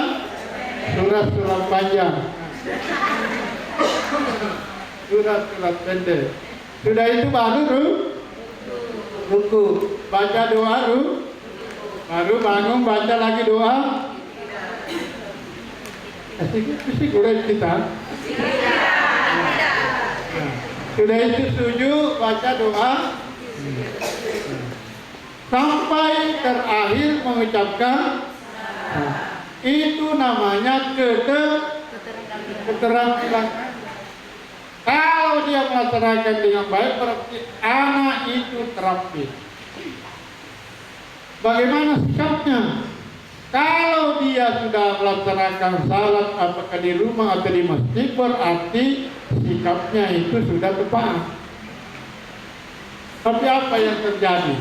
surat-surat panjang, surat-surat pendek. Sudah itu baru ruku, baca doa baru bangun baca lagi doa. Mesti gurau kita. Sudah itu sujud, baca doa, sampai terakhir mengucapkan. Itu namanya keterampilan. Kalau dia melaksanakan dengan baik, berarti anak itu terampil. Bagaimana sikapnya? Kalau dia sudah melaksanakan salat apakah di rumah atau di masjid, berarti sikapnya itu sudah tepat. Tapi apa yang terjadi?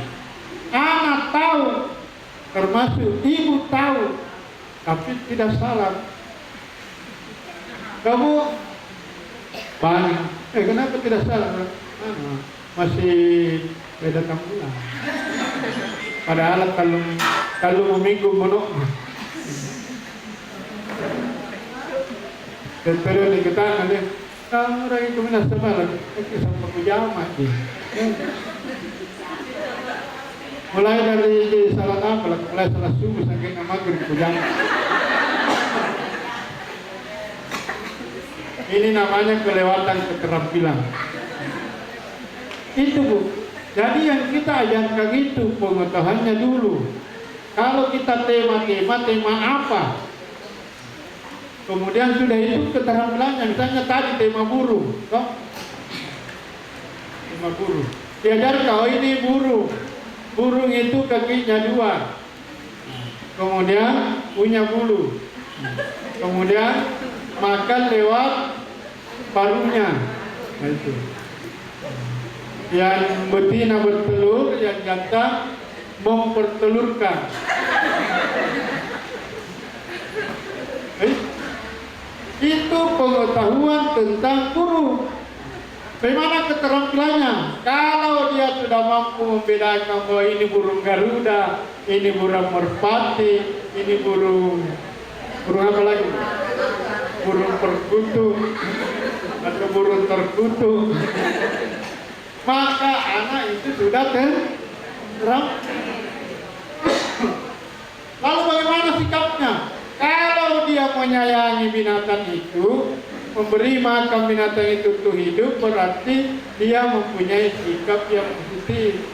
Anak tahu, termasuk ibu tahu, tapi tidak salah. Kamu banyak, kenapa tidak salah? Masih datang pulang. Padahal kalau meminggu menuk. Dan terus dikatakan dia, kamu orang itu minas semalam, itu sama pujama. Mulai dari salah apa, mulai salah subuh sampai maghrib pujama. Ini namanya kelewatan keterampilan. Itu Bu. Jadi yang kita ajarkan itu pengetahuannya dulu. Kalau kita tema apa? Kemudian sudah itu keterampilannya, misalnya tadi tema burung, toh? Tema burung. Diajar kau ini burung. Burung itu kakinya 2. Kemudian punya bulu. Kemudian makan lewat paruhnya. Nah, itu. Yang betina bertelur, yang jantan mempertelurkan. Itu pengetahuan tentang burung. Bagaimana keterampilannya? Kalau dia sudah mampu membedakan bahwa ini burung Garuda, ini burung merpati, ini burung apa lagi? Burung perkutut atau burung terkutuk. Maka anak itu sudah terang. Lalu bagaimana sikapnya? Kalau dia menyayangi binatang itu, memberi makan binatang itu untuk hidup, berarti dia mempunyai sikap yang positif.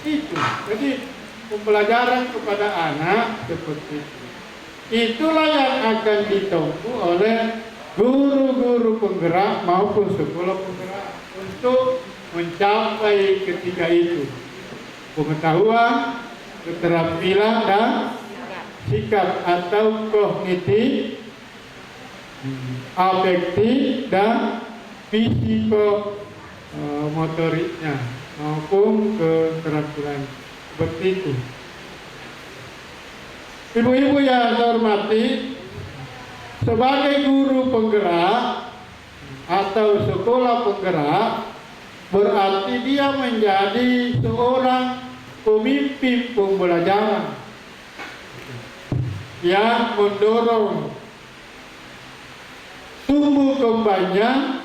Itu. Jadi pembelajaran kepada anak seperti itu. Itulah yang akan ditempuh oleh guru-guru penggerak maupun sekolah penggerak untuk mencapai ketiga itu: pengetahuan, keterampilan, dan sikap atau kognitif, afektif, dan fisiko-motoriknya maupun keterampilan seperti itu. Ibu-ibu yang saya hormati, sebagai guru penggerak atau sekolah penggerak berarti dia menjadi seorang pemimpin pembelajaran yang mendorong tumbuh kembangnya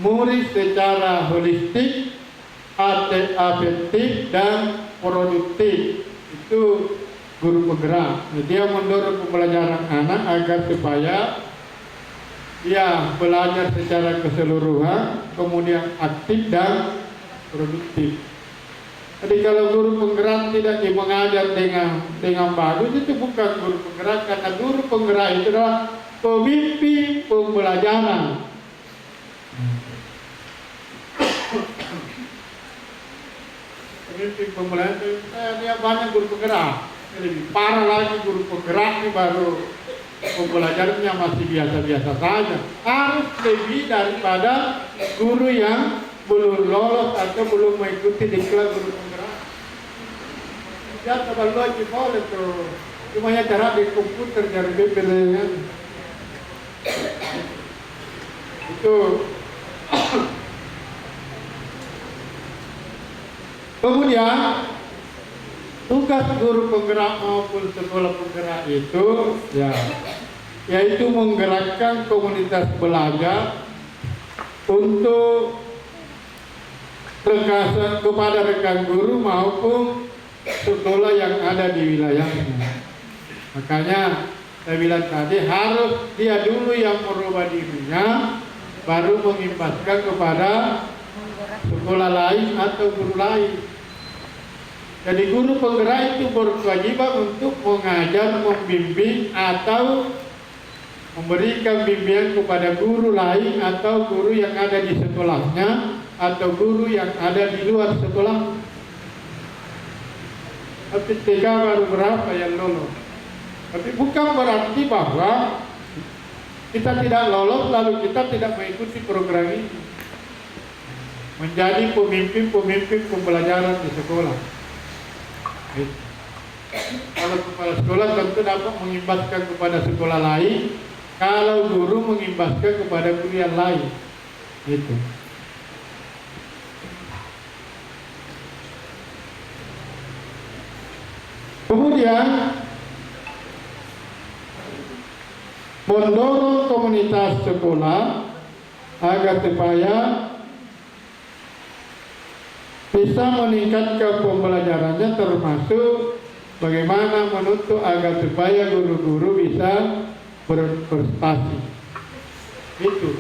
murid secara holistik, afektif, dan produktif. Itu guru penggerak. Dia mendorong pembelajaran anak agar supaya dia belajar secara keseluruhan, kemudian aktif dan produktif. Jadi kalau guru penggerak tidak mengajar dengan bagus, itu bukan guru penggerak, karena guru penggerak itu adalah pemimpin pembelajaran. Pemimpin pembelajaran, dia banyak guru penggerak. Lebih parah lagi guru penggerak ini baru pembelajarannya masih biasa-biasa saja. Harus lebih daripada guru yang belum lolos atau belum mengikuti diklat guru penggerak. Ya, kalau lagi boleh tuh, cuma ya cara di komputer dari BPL itu. Kemudian tugas guru penggerak maupun sekolah penggerak itu yaitu menggerakkan komunitas belajar untuk kepada rekan guru maupun sekolah yang ada di wilayahnya. Makanya saya bilang tadi, harus dia dulu yang merubah dirinya, baru mengimbaskan kepada sekolah lain atau guru lain. Jadi guru penggerak itu berkewajiban untuk mengajar, membimbing, atau memberikan bimbingan kepada guru lain atau guru yang ada di sekolahnya atau guru yang ada di luar sekolah. Tapi tiga baru berapa yang lolos. Tapi bukan berarti bahwa kita tidak lolos lalu kita tidak mengikuti program ini. Menjadi pemimpin pembelajaran di sekolah. Kalau kepala sekolah tentu dapat mengimbaskan kepada sekolah lain, kalau guru mengimbaskan kepada guru yang lain. Gitu. Kemudian mendorong komunitas sekolah agar supaya bisa meningkatkan pembelajarannya, termasuk bagaimana menuntut agar supaya guru-guru bisa berprestasi. Itu.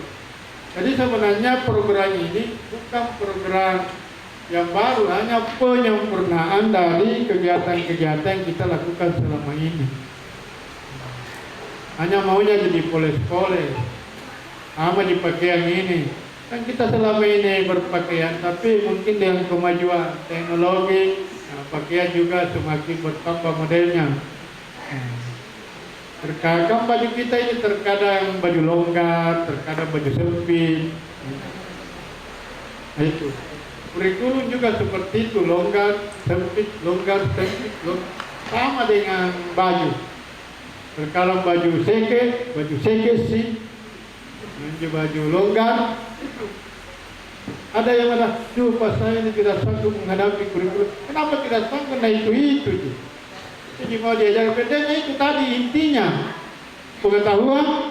Jadi sebenarnya program ini bukan program yang baru, hanya penyempurnaan dari kegiatan-kegiatan yang kita lakukan selama ini. Hanya maunya jadi poles-poles, sama dipakai yang ini. Kan kita selama ini berpakaian, tapi mungkin dengan kemajuan teknologi, pakaian juga semakin bertambah modelnya. Terkadang baju kita ini terkadang baju longgar, terkadang baju sempit. Nah, itu. Kurikulum juga seperti itu, longgar, sempit, sama dengan baju. Terkadang baju seke sih, baju longgar. Ada yang ada, pas saya ini tidak sanggup menghadapi kurikulum. Kenapa tidak sanggup? Nah itu. Jadi mau diajar bedanya itu tadi intinya, pengetahuan,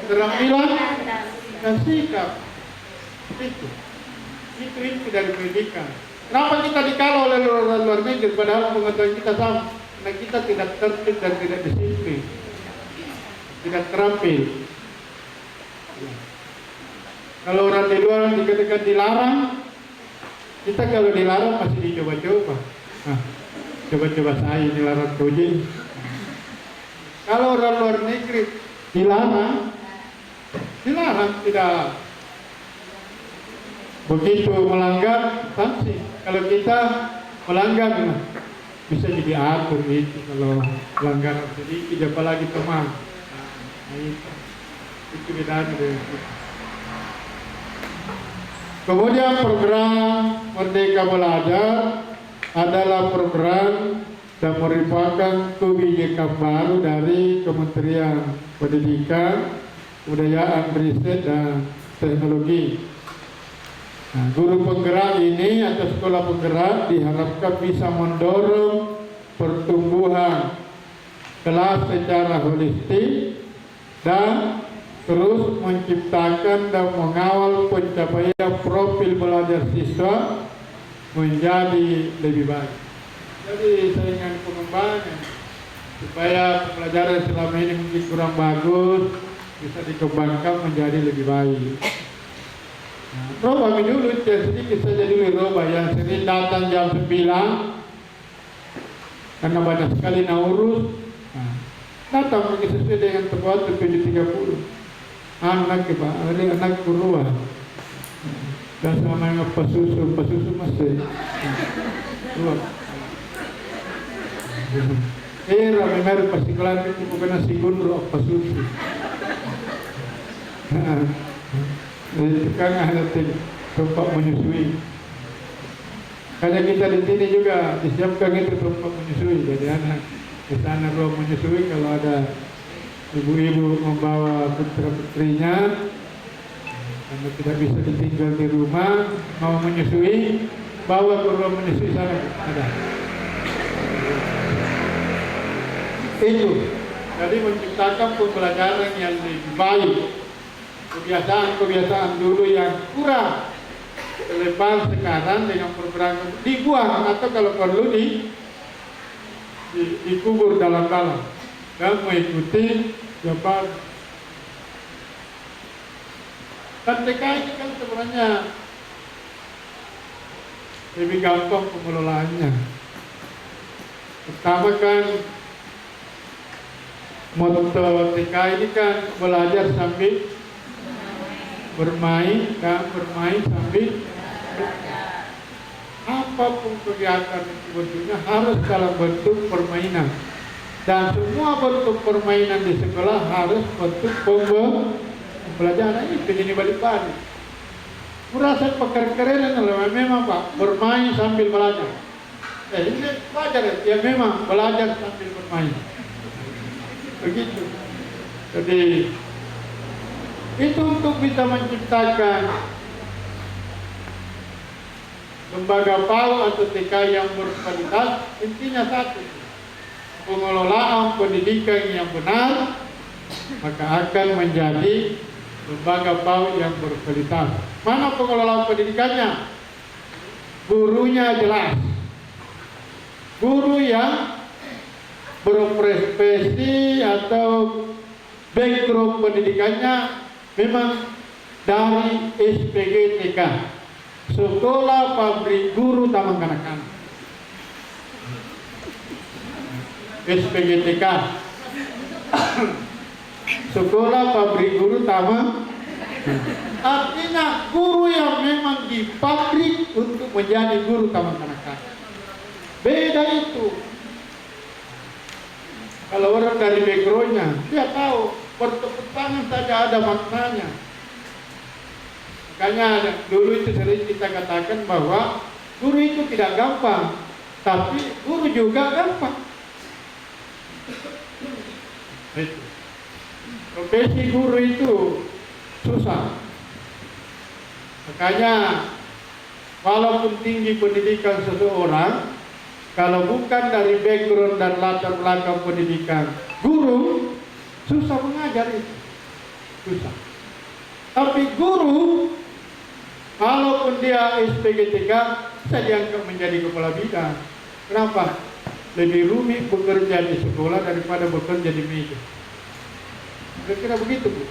keterampilan, dan sikap. Itu dari pendidikan. Kenapa kita dikalau oleh orang luar negeri padahal pengetahuan kita sama? Karena kita tidak tertib dan tidak disiplin, tidak terampil. Kalau orang di luar dikatakan dilarang, kita kalau dilarang masih dicoba-coba. Nah, coba-coba saya dilarang kuji. Kalau orang luar negeri dilarang tidak begitu melanggar sanksi. Kalau kita melanggar bisa jadi atur itu kalau pelanggaran sedikit, apalagi teman. Nah, itu bedanya dengan kita. Kemudian program Merdeka Belajar adalah program dan merupakan kebijakan baru dari Kementerian Pendidikan, Kebudayaan, Riset, dan Teknologi. Nah, guru penggerak ini atau sekolah penggerak diharapkan bisa mendorong pertumbuhan kelas secara holistik dan terus menciptakan dan mengawal pencapaian profil belajar siswa menjadi lebih baik. Jadi saya ingin pengembangan supaya pembelajaran selama ini mungkin kurang bagus bisa dikembangkan menjadi lebih baik. Nah, roba dulu sedikit saja dulu roba yang sering datang jam 9 karena banyak sekali urus. Nah, datang pergi sesuai dengan tepat 7.30. Anak kurua dan sama yang pasusu masih ramai mari pasti kelar itu bukan nasi gunro pasusu. Itu kan ada tempat menyusui. Karena kita di sini juga disiapkan itu tempat menyusui, jadi anak di sana ruang menyusui kalau ada ibu-ibu membawa putra-putrinya karena tidak bisa ditinggal di rumah mau menyusui, bawa ke ruang menyusui sana ada. Itu jadi menciptakan pembelajaran yang lebih baik. Kebiasaan dulu yang kurang lebar sekarang dengan program dibuang atau kalau perlu dikubur dalam-dalam dan mengikuti jawaban. Dan TK ini kan sebenarnya lebih gampang pengelolaannya. Pertama kan moto TK ini kan belajar sambil bermain sambil apapun kegiatan itu bentuknya harus dalam bentuk permainan. Dan semua bentuk permainan di sekolah harus bentuk pembelajaran itu ini balik-balik. Merasa pekerjaan kalau memang Pak bermain sambil belajar. Ini wajar ya, memang belajar sambil bermain. Begitu. Jadi itu untuk bisa menciptakan lembaga PAUD atau TK yang berkualitas, intinya satu, pengelolaan pendidikan yang benar, maka akan menjadi lembaga PAUD yang berkualitas. Mana pengelolaan pendidikannya? Gurunya jelas, guru yang berprofesi atau background pendidikannya memang dari SPG TK, Sekolah Pabrik Guru Taman Kanak-Kanak, SPG TK, Sekolah Pabrik Guru Taman. Artinya guru yang memang di pabrik untuk menjadi guru taman kanak-kanak. Beda itu. Kalau orang dari backgroundnya, dia tahu bertepuk tangan saja ada maknanya. Makanya dulu itu sering kita katakan bahwa guru itu tidak gampang, tapi guru juga gampang. Profesi guru itu susah. Makanya walaupun tinggi pendidikan seseorang, kalau bukan dari background dan latar belakang pendidikan guru, susah mengajar itu. Susah. Tapi guru, walaupun dia SPG 3, bisa diangkat menjadi kepala bidang. Kenapa? Lebih rumit bekerja di sekolah daripada bekerja di meja. Kira-kira begitu, Bu.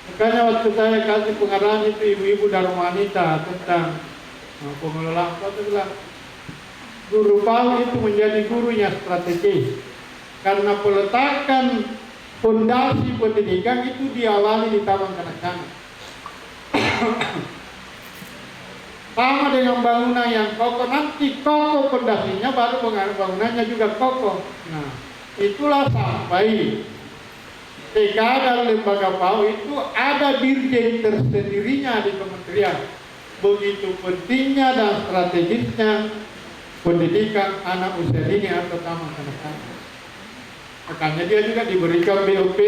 Makanya waktu saya kasih pengarahan itu ibu-ibu dan wanita tentang pengelolaan, saya bilang guru PAUD itu menjadi gurunya strategis karena peletakan fondasi pendidikan itu diawali di taman kanak-kanak. Sama dengan bangunan yang kokoh, nanti kokoh fondasinya baru bangunannya juga kokoh. Nah, itulah sampai TK dan lembaga PAUD itu ada dirjen tersendirinya di kementerian. Begitu pentingnya dan strategisnya pendidikan anak usia dini atau taman kanak-kanak. Makanya dia juga diberikan BOP.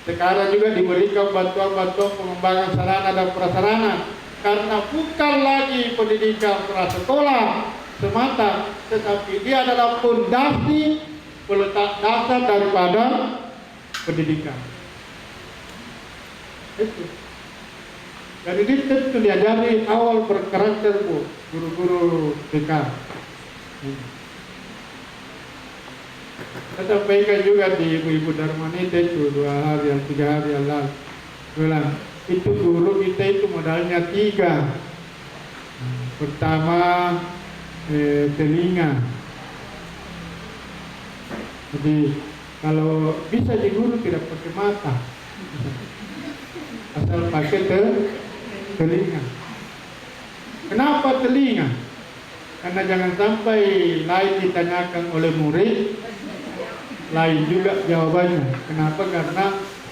Sekarang juga diberikan bantuan-bantuan pengembangan sarana dan prasarana. Karena bukan lagi pendidikan prasekolah semata, tetapi dia adalah fondasi peletak dasar daripada pendidikan. Itu. Jadi itu diajari awal berkarakter, Bu, guru-guru TK. Saya sampaikan juga di ibu-ibu Darmanita itu 2 hari atau 3 hari yang lalu. Bilang, itu guru kita itu modalnya 3. Pertama telinga. Jadi kalau bisa jadi guru tidak pakai mata, asal pakai telinga. Kenapa telinga? Karena jangan sampai lain ditanyakan oleh murid, lain juga jawabannya. Kenapa? Karena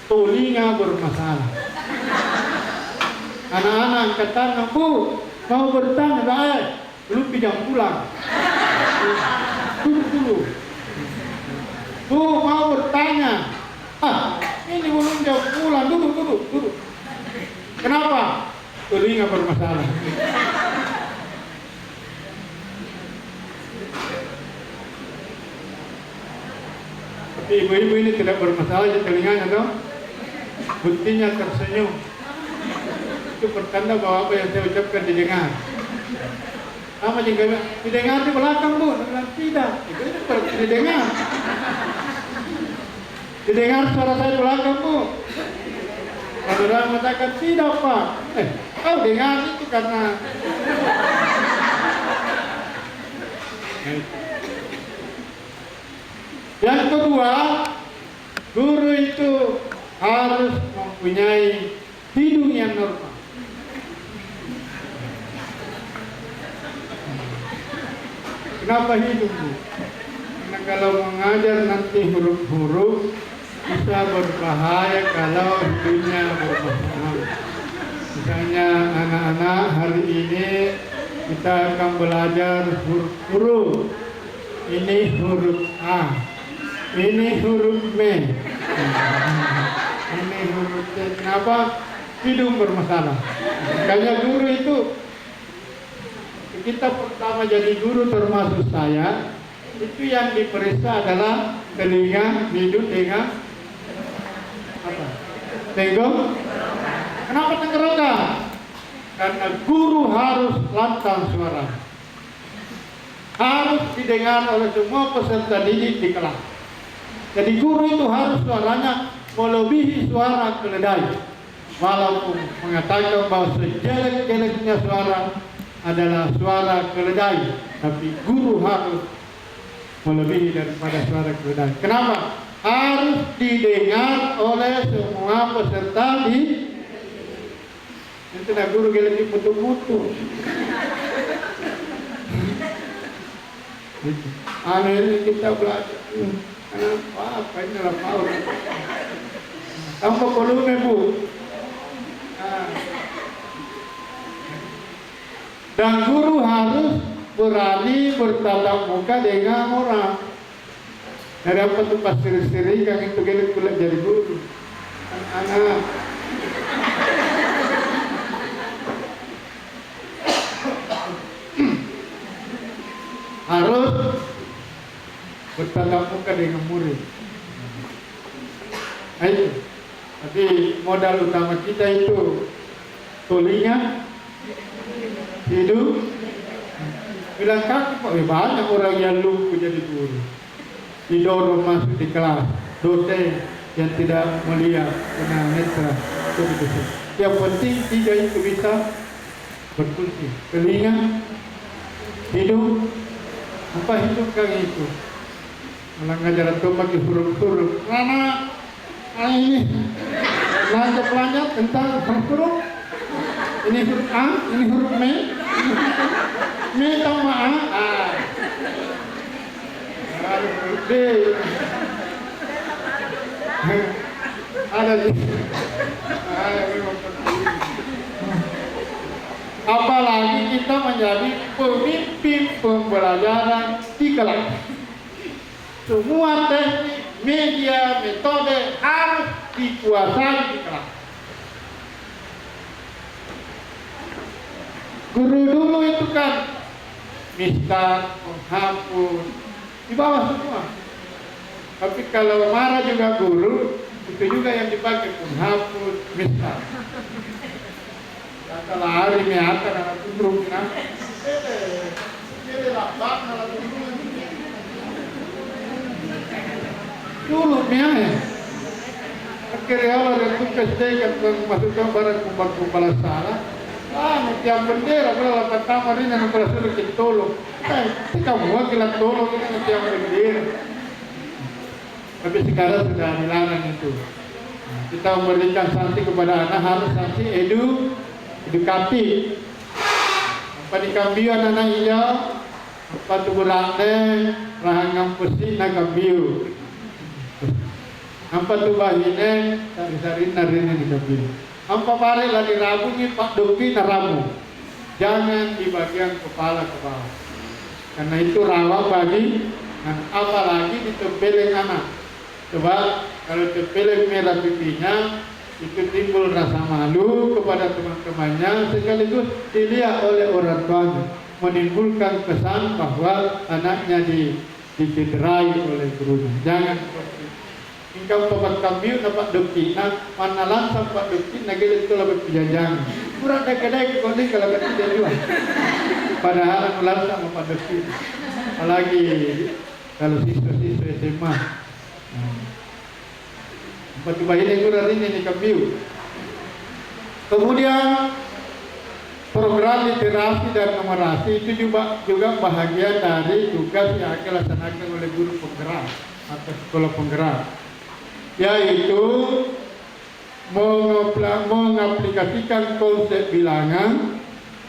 telinga bermasalah. Anak-anak angkat tangan, Bu, mau bertanya, baik, belum pinjam pulang. Dulu. Bu, mau bertanya. Ini belum jam pulang, duduk. Kenapa? Telinga bermasalah. Tapi ibu-ibu ini tidak bermasalah di telinganya, dong. Buktinya tersenyum. Itu pertanda bahwa apa yang saya ucapkan didengar. Sama juga didengar di belakang, Bu. Tidak, itu didengar. Didengar suara saya di belakang, Bu. Kalau orang mengatakan tidak, Pak. Kau dengar itu karena yang kedua, guru itu harus mempunyai hidung yang normal. Kenapa hidung, Bu? Karena kalau mengajar nanti huruf-huruf bisa berbahaya kalau hidungnya bermasalah. Misalnya anak-anak hari ini kita akan belajar huruf. Ini huruf A, ini huruf B, ini huruf C. Kenapa? Hidung bermasalah. Makanya guru itu, kita pertama jadi guru termasuk saya, itu yang diperiksa adalah telinga, hidung, telinga, apa? Tenggong. Kenapa tenggorokan? Karena guru harus lantang suara, harus didengar oleh semua peserta didik di kelas. Jadi guru itu harus suaranya melebihi suara keledai. Walaupun mengatakan bahwa sejelek-jeleknya suara adalah suara keledai, tapi guru harus melebihi daripada suara keledai. Kenapa? Harus didengar oleh semua peserta di. Itu nak guru geleng putu-putu. Akhirnya kita belajar. Apa ini lah mau? Tambah volume bu. Dan guru harus berani bertatap muka dengan orang. Dari apa tuh pas siri-siri kan itu geleng pula jadi guru. Anak. Harus bertatap muka dengan murid. Ayo, tapi modal utama kita itu telinga, hidung, bilang kaki Pak. Banyak orang yang lumpuh jadi guru, didorong masuk di kelas, dosen yang tidak melihat kena netra. Yang penting tiga itu bisa berfungsi: telinga, hidung. Apa hidup kang itu? Malah ngajaran tuh pakai huruf-huruf. Anak, ini belanja tentang huruf. Ini huruf A, ini huruf M. M tambah A. Huruf B. Ada di. Apalagi kita menjadi pemimpin pembelajaran di kelas. Semua teknik, media, metode harus dikuasai di kelas. Guru dulu itu kan mistar, menghapus, di bawah semua. Tapi kalau marah juga guru, itu juga yang dipakai menghapus, mistar. Kalau hari ini akan anak tunduk, ini lapar, anak tunduk. Dulu ya, akhirnya orang yang tugas saya kan masukkan barang kumpul salah. Tiap bendera kalau lapan kamar ini anak kelas dulu kita tolong. Kamu wakil tolong ini tiap bendera. Tapi sekarang sudah dilarang itu. Kita memberikan sanksi kepada anak harus sanksi edukatif. Apa di kambiu anak hijau, apa tu berande, rahang ngampusih nak kambiu. Apa tu bahine, sari-sari narin di kambiu. Apa pare lagi rabu ni pak doki naramu. Jangan di bagian kepala ke bawah. Karena itu rawa bagi, dan apalagi ditempelin anak. Coba kalau tempelin merah pipinya, itu timbul rasa malu kepada teman-temannya, sekaligus dilihat oleh orang tuanya, menimbulkan kesan bahwa anaknya dicederai oleh gurunya. Jangan seperti itu. Engkau tempat kami dapat doki, mana langsung pak doki, nagil itu lebih penjajang. Kurang dek-dek kondisi kalau tidak juga. Padahal langsung pak doki. Apalagi kalau siswa-siswa SMA. Batu ini kurang ini kambiu. Kemudian program literasi dan numerasi itu juga bahagian dari tugas yang akan dilaksanakan oleh guru penggerak atau sekolah penggerak, yaitu mengaplikasikan konsep bilangan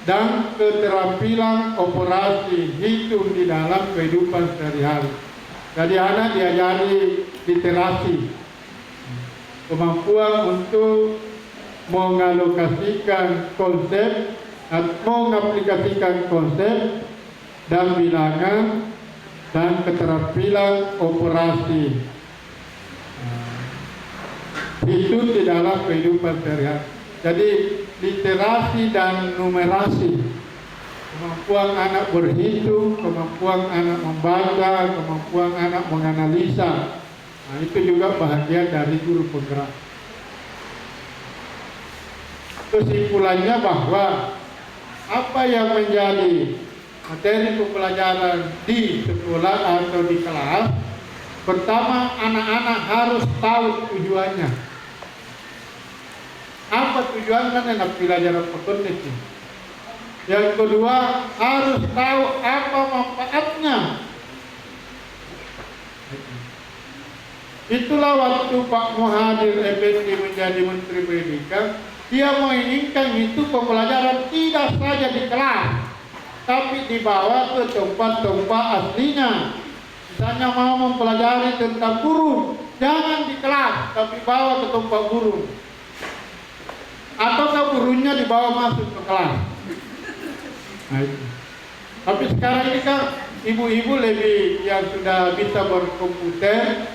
dan keterampilan operasi hitung di dalam kehidupan sehari-hari. Jadi anak diajari literasi, kemampuan untuk mengalokasikan konsep mengaplikasikan konsep dan bilangan dan keterampilan operasi itu di dalam kehidupan sehari-hari. Jadi literasi dan numerasi, kemampuan anak berhitung, kemampuan anak membaca, kemampuan anak menganalisa, nah, itu juga bahagian dari guru penggerak. Kesimpulannya bahwa apa yang menjadi materi pembelajaran di sekolah atau di kelas, pertama anak-anak harus tahu tujuannya. Apa tujuan kan enak belajar apa. Yang kedua harus tahu apa manfaatnya. Itulah waktu Pak Muhadjir Effendi menjadi Menteri Pendidikan, dia menginginkan itu pembelajaran tidak saja di kelas, tapi dibawa ke tempat-tempat aslinya. Misalnya mau mempelajari tentang burung, jangan di kelas, tapi bawa ke tempat burung. Ataukah burungnya dibawa masuk ke kelas. Nah, itu. Tapi sekarang ini kan ibu-ibu lebih yang sudah bisa berkomputer,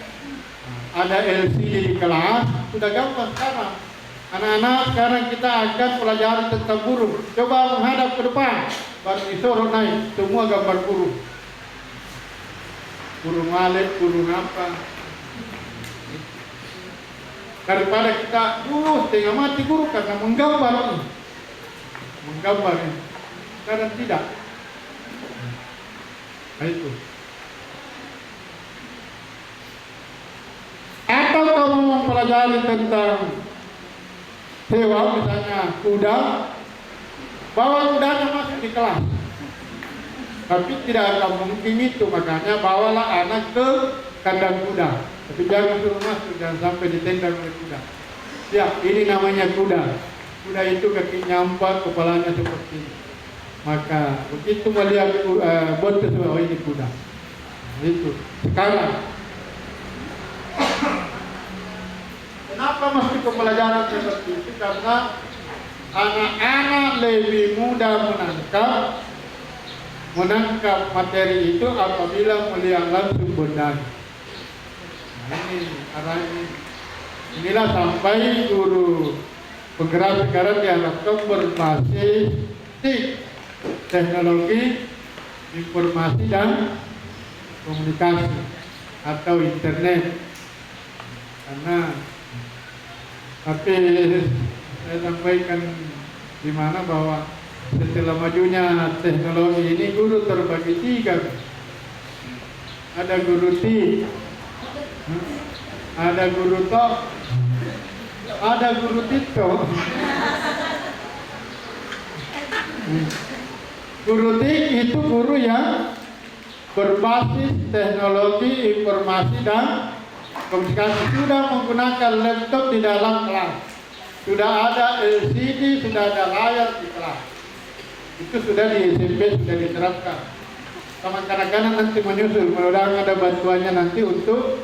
ada LCD di kelas, sudah gampang sekarang. Anak-anak sekarang kita akan pelajari tentang burung. Coba menghadap ke depan, baru disuruh naik, semua gambar burung. Burung malek, burung apa. Daripada kita tengah mati guru karena menggambar ini. Sekarang tidak. Nah, itu. Atau kamu mempelajari tentang hewan, misalnya kuda, bawa kudanya masuk di kelas. Tapi tidak akan mungkin itu, makanya bawalah anak ke kandang kuda. Tapi jangan suruh masuk, jangan sampai ditendang oleh kuda. Ya, ini namanya kuda. Kuda itu kakinya 4, kepalanya seperti ini. Maka begitu melihat botes, oh ini kuda. Itu. Sekarang, kenapa mesti pembelajaran seperti itu? Karena anak-anak lebih mudah menangkap materi itu apabila melihat langsung bendanya. Ini arahnya. Inilah sampai guru penggerak sekarang diharapkan berbasis teknologi informasi dan komunikasi atau internet. Karena tapi saya sampaikan di mana bahwa setelah majunya teknologi ini guru terbagi 3. Ada guru ada guru tok, ada guru tito. Guru tik itu guru yang berbasis teknologi informasi dan komunikasi, sudah menggunakan laptop di dalam kelas, sudah ada LCD, sudah ada layar di kelas. Itu sudah di SMP sudah diterapkan. Sama kanak-kanak nanti menyusul, mudah-mudahan ada bantuannya nanti untuk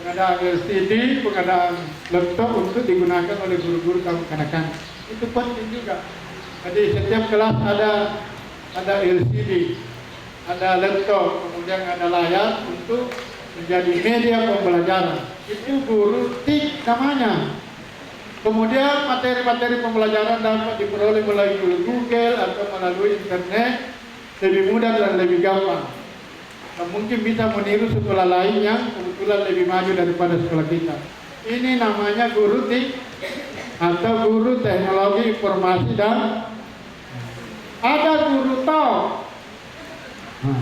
pengadaan LCD, pengadaan laptop untuk digunakan oleh guru-guru kanak-kanak. Itu penting juga. Jadi setiap kelas ada LCD, ada laptop, kemudian ada layar untuk menjadi media pembelajaran. Itu guru TIK namanya. Kemudian materi-materi pembelajaran dapat diperoleh melalui Google atau melalui internet, lebih mudah dan lebih gampang. Nah, mungkin bisa meniru sekolah lain yang kebetulan lebih maju daripada sekolah kita. Ini namanya guru TIK atau guru teknologi informasi dan ada guru TOK. Nah,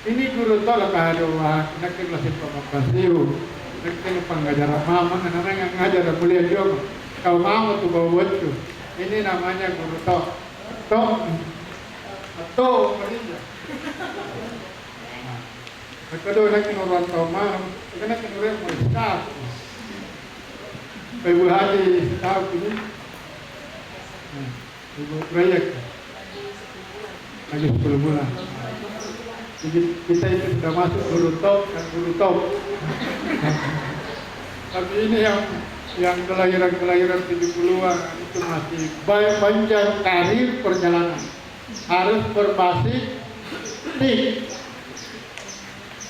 ini guru TOK lah kahadawah, nak kelas informasi, nak pengajar mama, anak-anak yang ngajar kuliah juga. Kalau mau tuh bawa itu, ini namanya guru TOK. TOK atau kerja. Kedua nak kinuran toma, nak kinuran mustaf. Ibu Haji tahu ini, ibu proyek lagi 10 bulan. Jadi kita itu sudah masuk guru top dan guru top. Tapi ini yang kelahiran 70-an itu masih panjang karir perjalanan. harus berbasis tik.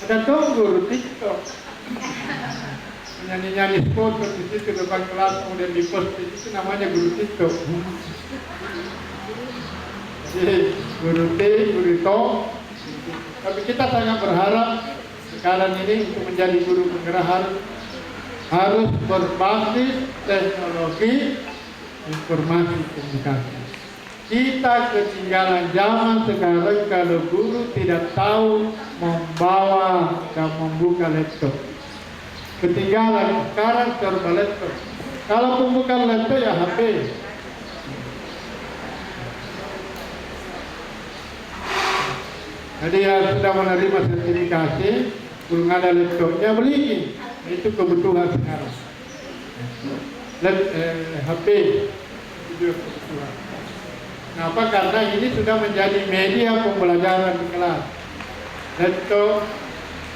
Ada tuh guru TikTok nyanyi-nyanyi foto di situ depan kelas kemudian di post itu namanya guru TikTok. Jadi guru T, guru To. Tapi kita sangat berharap sekarang ini untuk menjadi guru penggerak harus berbasis teknologi informasi komunikasi. Kita ketinggalan zaman sekarang kalau guru tidak tahu membawa dan membuka laptop. Ketinggalan sekarang serba laptop. Kalau bukan laptop ya HP. Jadi yang sudah menerima sertifikasi, belum ada laptopnya beli. Itu kebutuhan sekarang. HP itu kebutuhan. Kenapa? Karena ini sudah menjadi media pembelajaran di kelas. Laptop,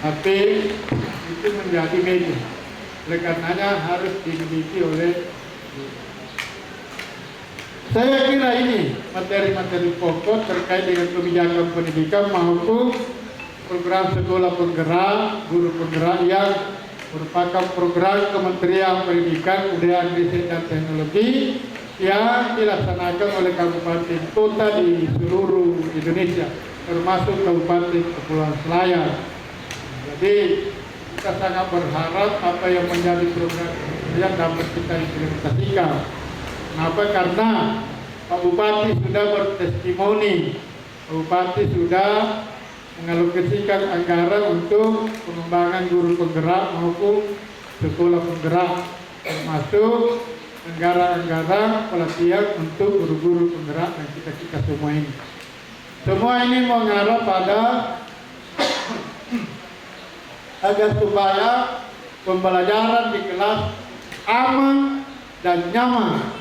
HP itu menjadi media. Oleh karenanya harus dimiliki oleh. Saya kira ini materi-materi pokok terkait dengan kebijakan pendidikan maupun program sekolah penggerak, guru penggerak yang merupakan program Kementerian Pendidikan, Kebudayaan, Riset dan Teknologi yang dilaksanakan oleh kabupaten kota di seluruh Indonesia, termasuk Kabupaten Kepulauan Selayar. Jadi kita sangat berharap apa yang menjadi program yang dapat kita implementasikan. Kenapa? Karena Pak Bupati sudah bertestimoni, Pak Bupati sudah mengalokasikan anggaran untuk pengembangan guru penggerak maupun sekolah penggerak, termasuk anggaran-anggaran pelatihan untuk guru-guru penggerak dan kita semua ini. Semua ini mengarah pada agar supaya pembelajaran di kelas aman dan nyaman.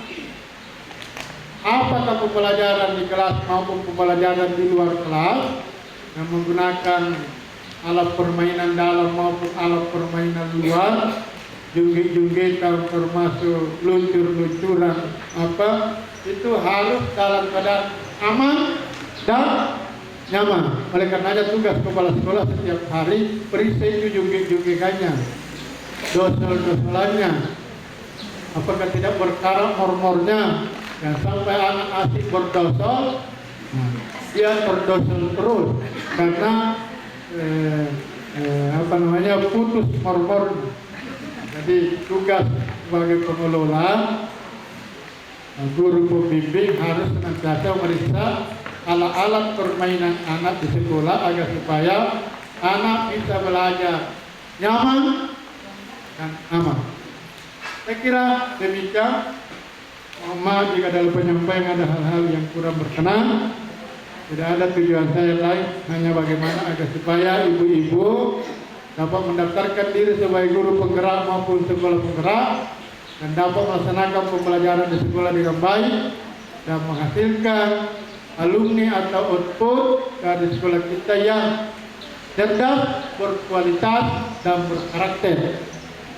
Apakah pembelajaran di kelas maupun pembelajaran di luar kelas yang menggunakan alat permainan dalam maupun alat permainan luar, junggit-junggitan termasuk luncur-luncuran itu harus dalam keadaan aman dan nyaman. Oleh karenanya tugas kepala sekolah setiap hari periksa itu junggit-junggitannya, dosel-doselannya, apakah tidak berkarat mormornya. Dan sampai anak asik berdosol, dia berdosol terus karena putus mormor. Jadi tugas sebagai pengelola, guru pembimbing harus senantiasa meriksa alat-alat permainan anak di sekolah agar supaya anak bisa belajar nyaman dan aman. Saya kira demikian. Mohon maaf jika dalam penyampaian ada hal-hal yang kurang berkenan. Tidak ada tujuan saya lain, hanya bagaimana agar supaya ibu-ibu dapat mendaftarkan diri sebagai guru penggerak maupun sekolah penggerak dan dapat melaksanakan pembelajaran di sekolah dengan baik dan menghasilkan alumni atau output dari sekolah kita yang cerdas, berkualitas dan berkarakter.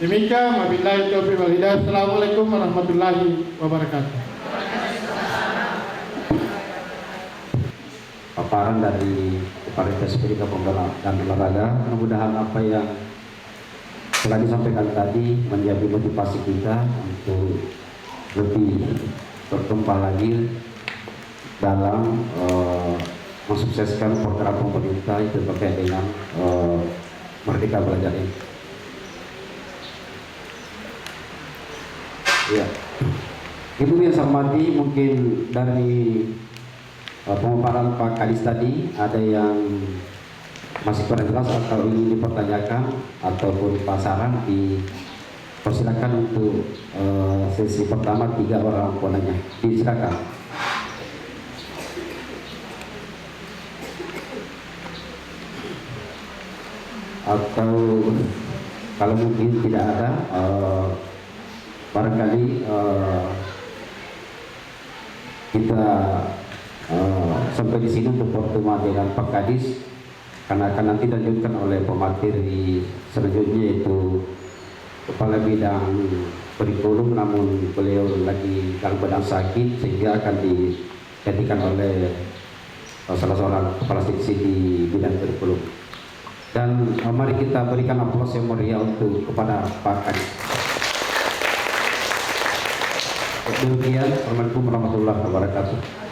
Demikian, wabillahi taufiq wal hidayah. Assalamualaikum warahmatullahi wabarakatuh. Paparan dari Kepala Dinas Pendidikan dan Olahraga. Mudah-mudahan apa yang telah disampaikan tadi menjadi motivasi kita untuk lebih berkembang lagi dalam mensukseskan program pemerintah itu terkait dengan Merdeka Belajar ini. Ya, Ibu yang saya hormati, mungkin dari pemaparan Pak Kadis tadi ada yang masih kurang jelas atau ingin dipertanyakan ataupun pasaran, dipersilakan untuk sesi pertama 3 orang penanya. Disilakan. Atau kalau mungkin tidak ada, barangkali kita sampai di sini untuk pertemuan dengan Pak Kadis, karena akan nanti dilanjutkan oleh pemateri selanjutnya yaitu Kepala Bidang Kurikulum, namun beliau lagi dalam badan sakit sehingga akan digantikan oleh salah seorang kepala seksi di bidang kurikulum. Dan mari kita berikan aplaus yang meriah untuk kepada Pak Kadis. Demikian, Assalamualaikum warahmatullahi wabarakatuh.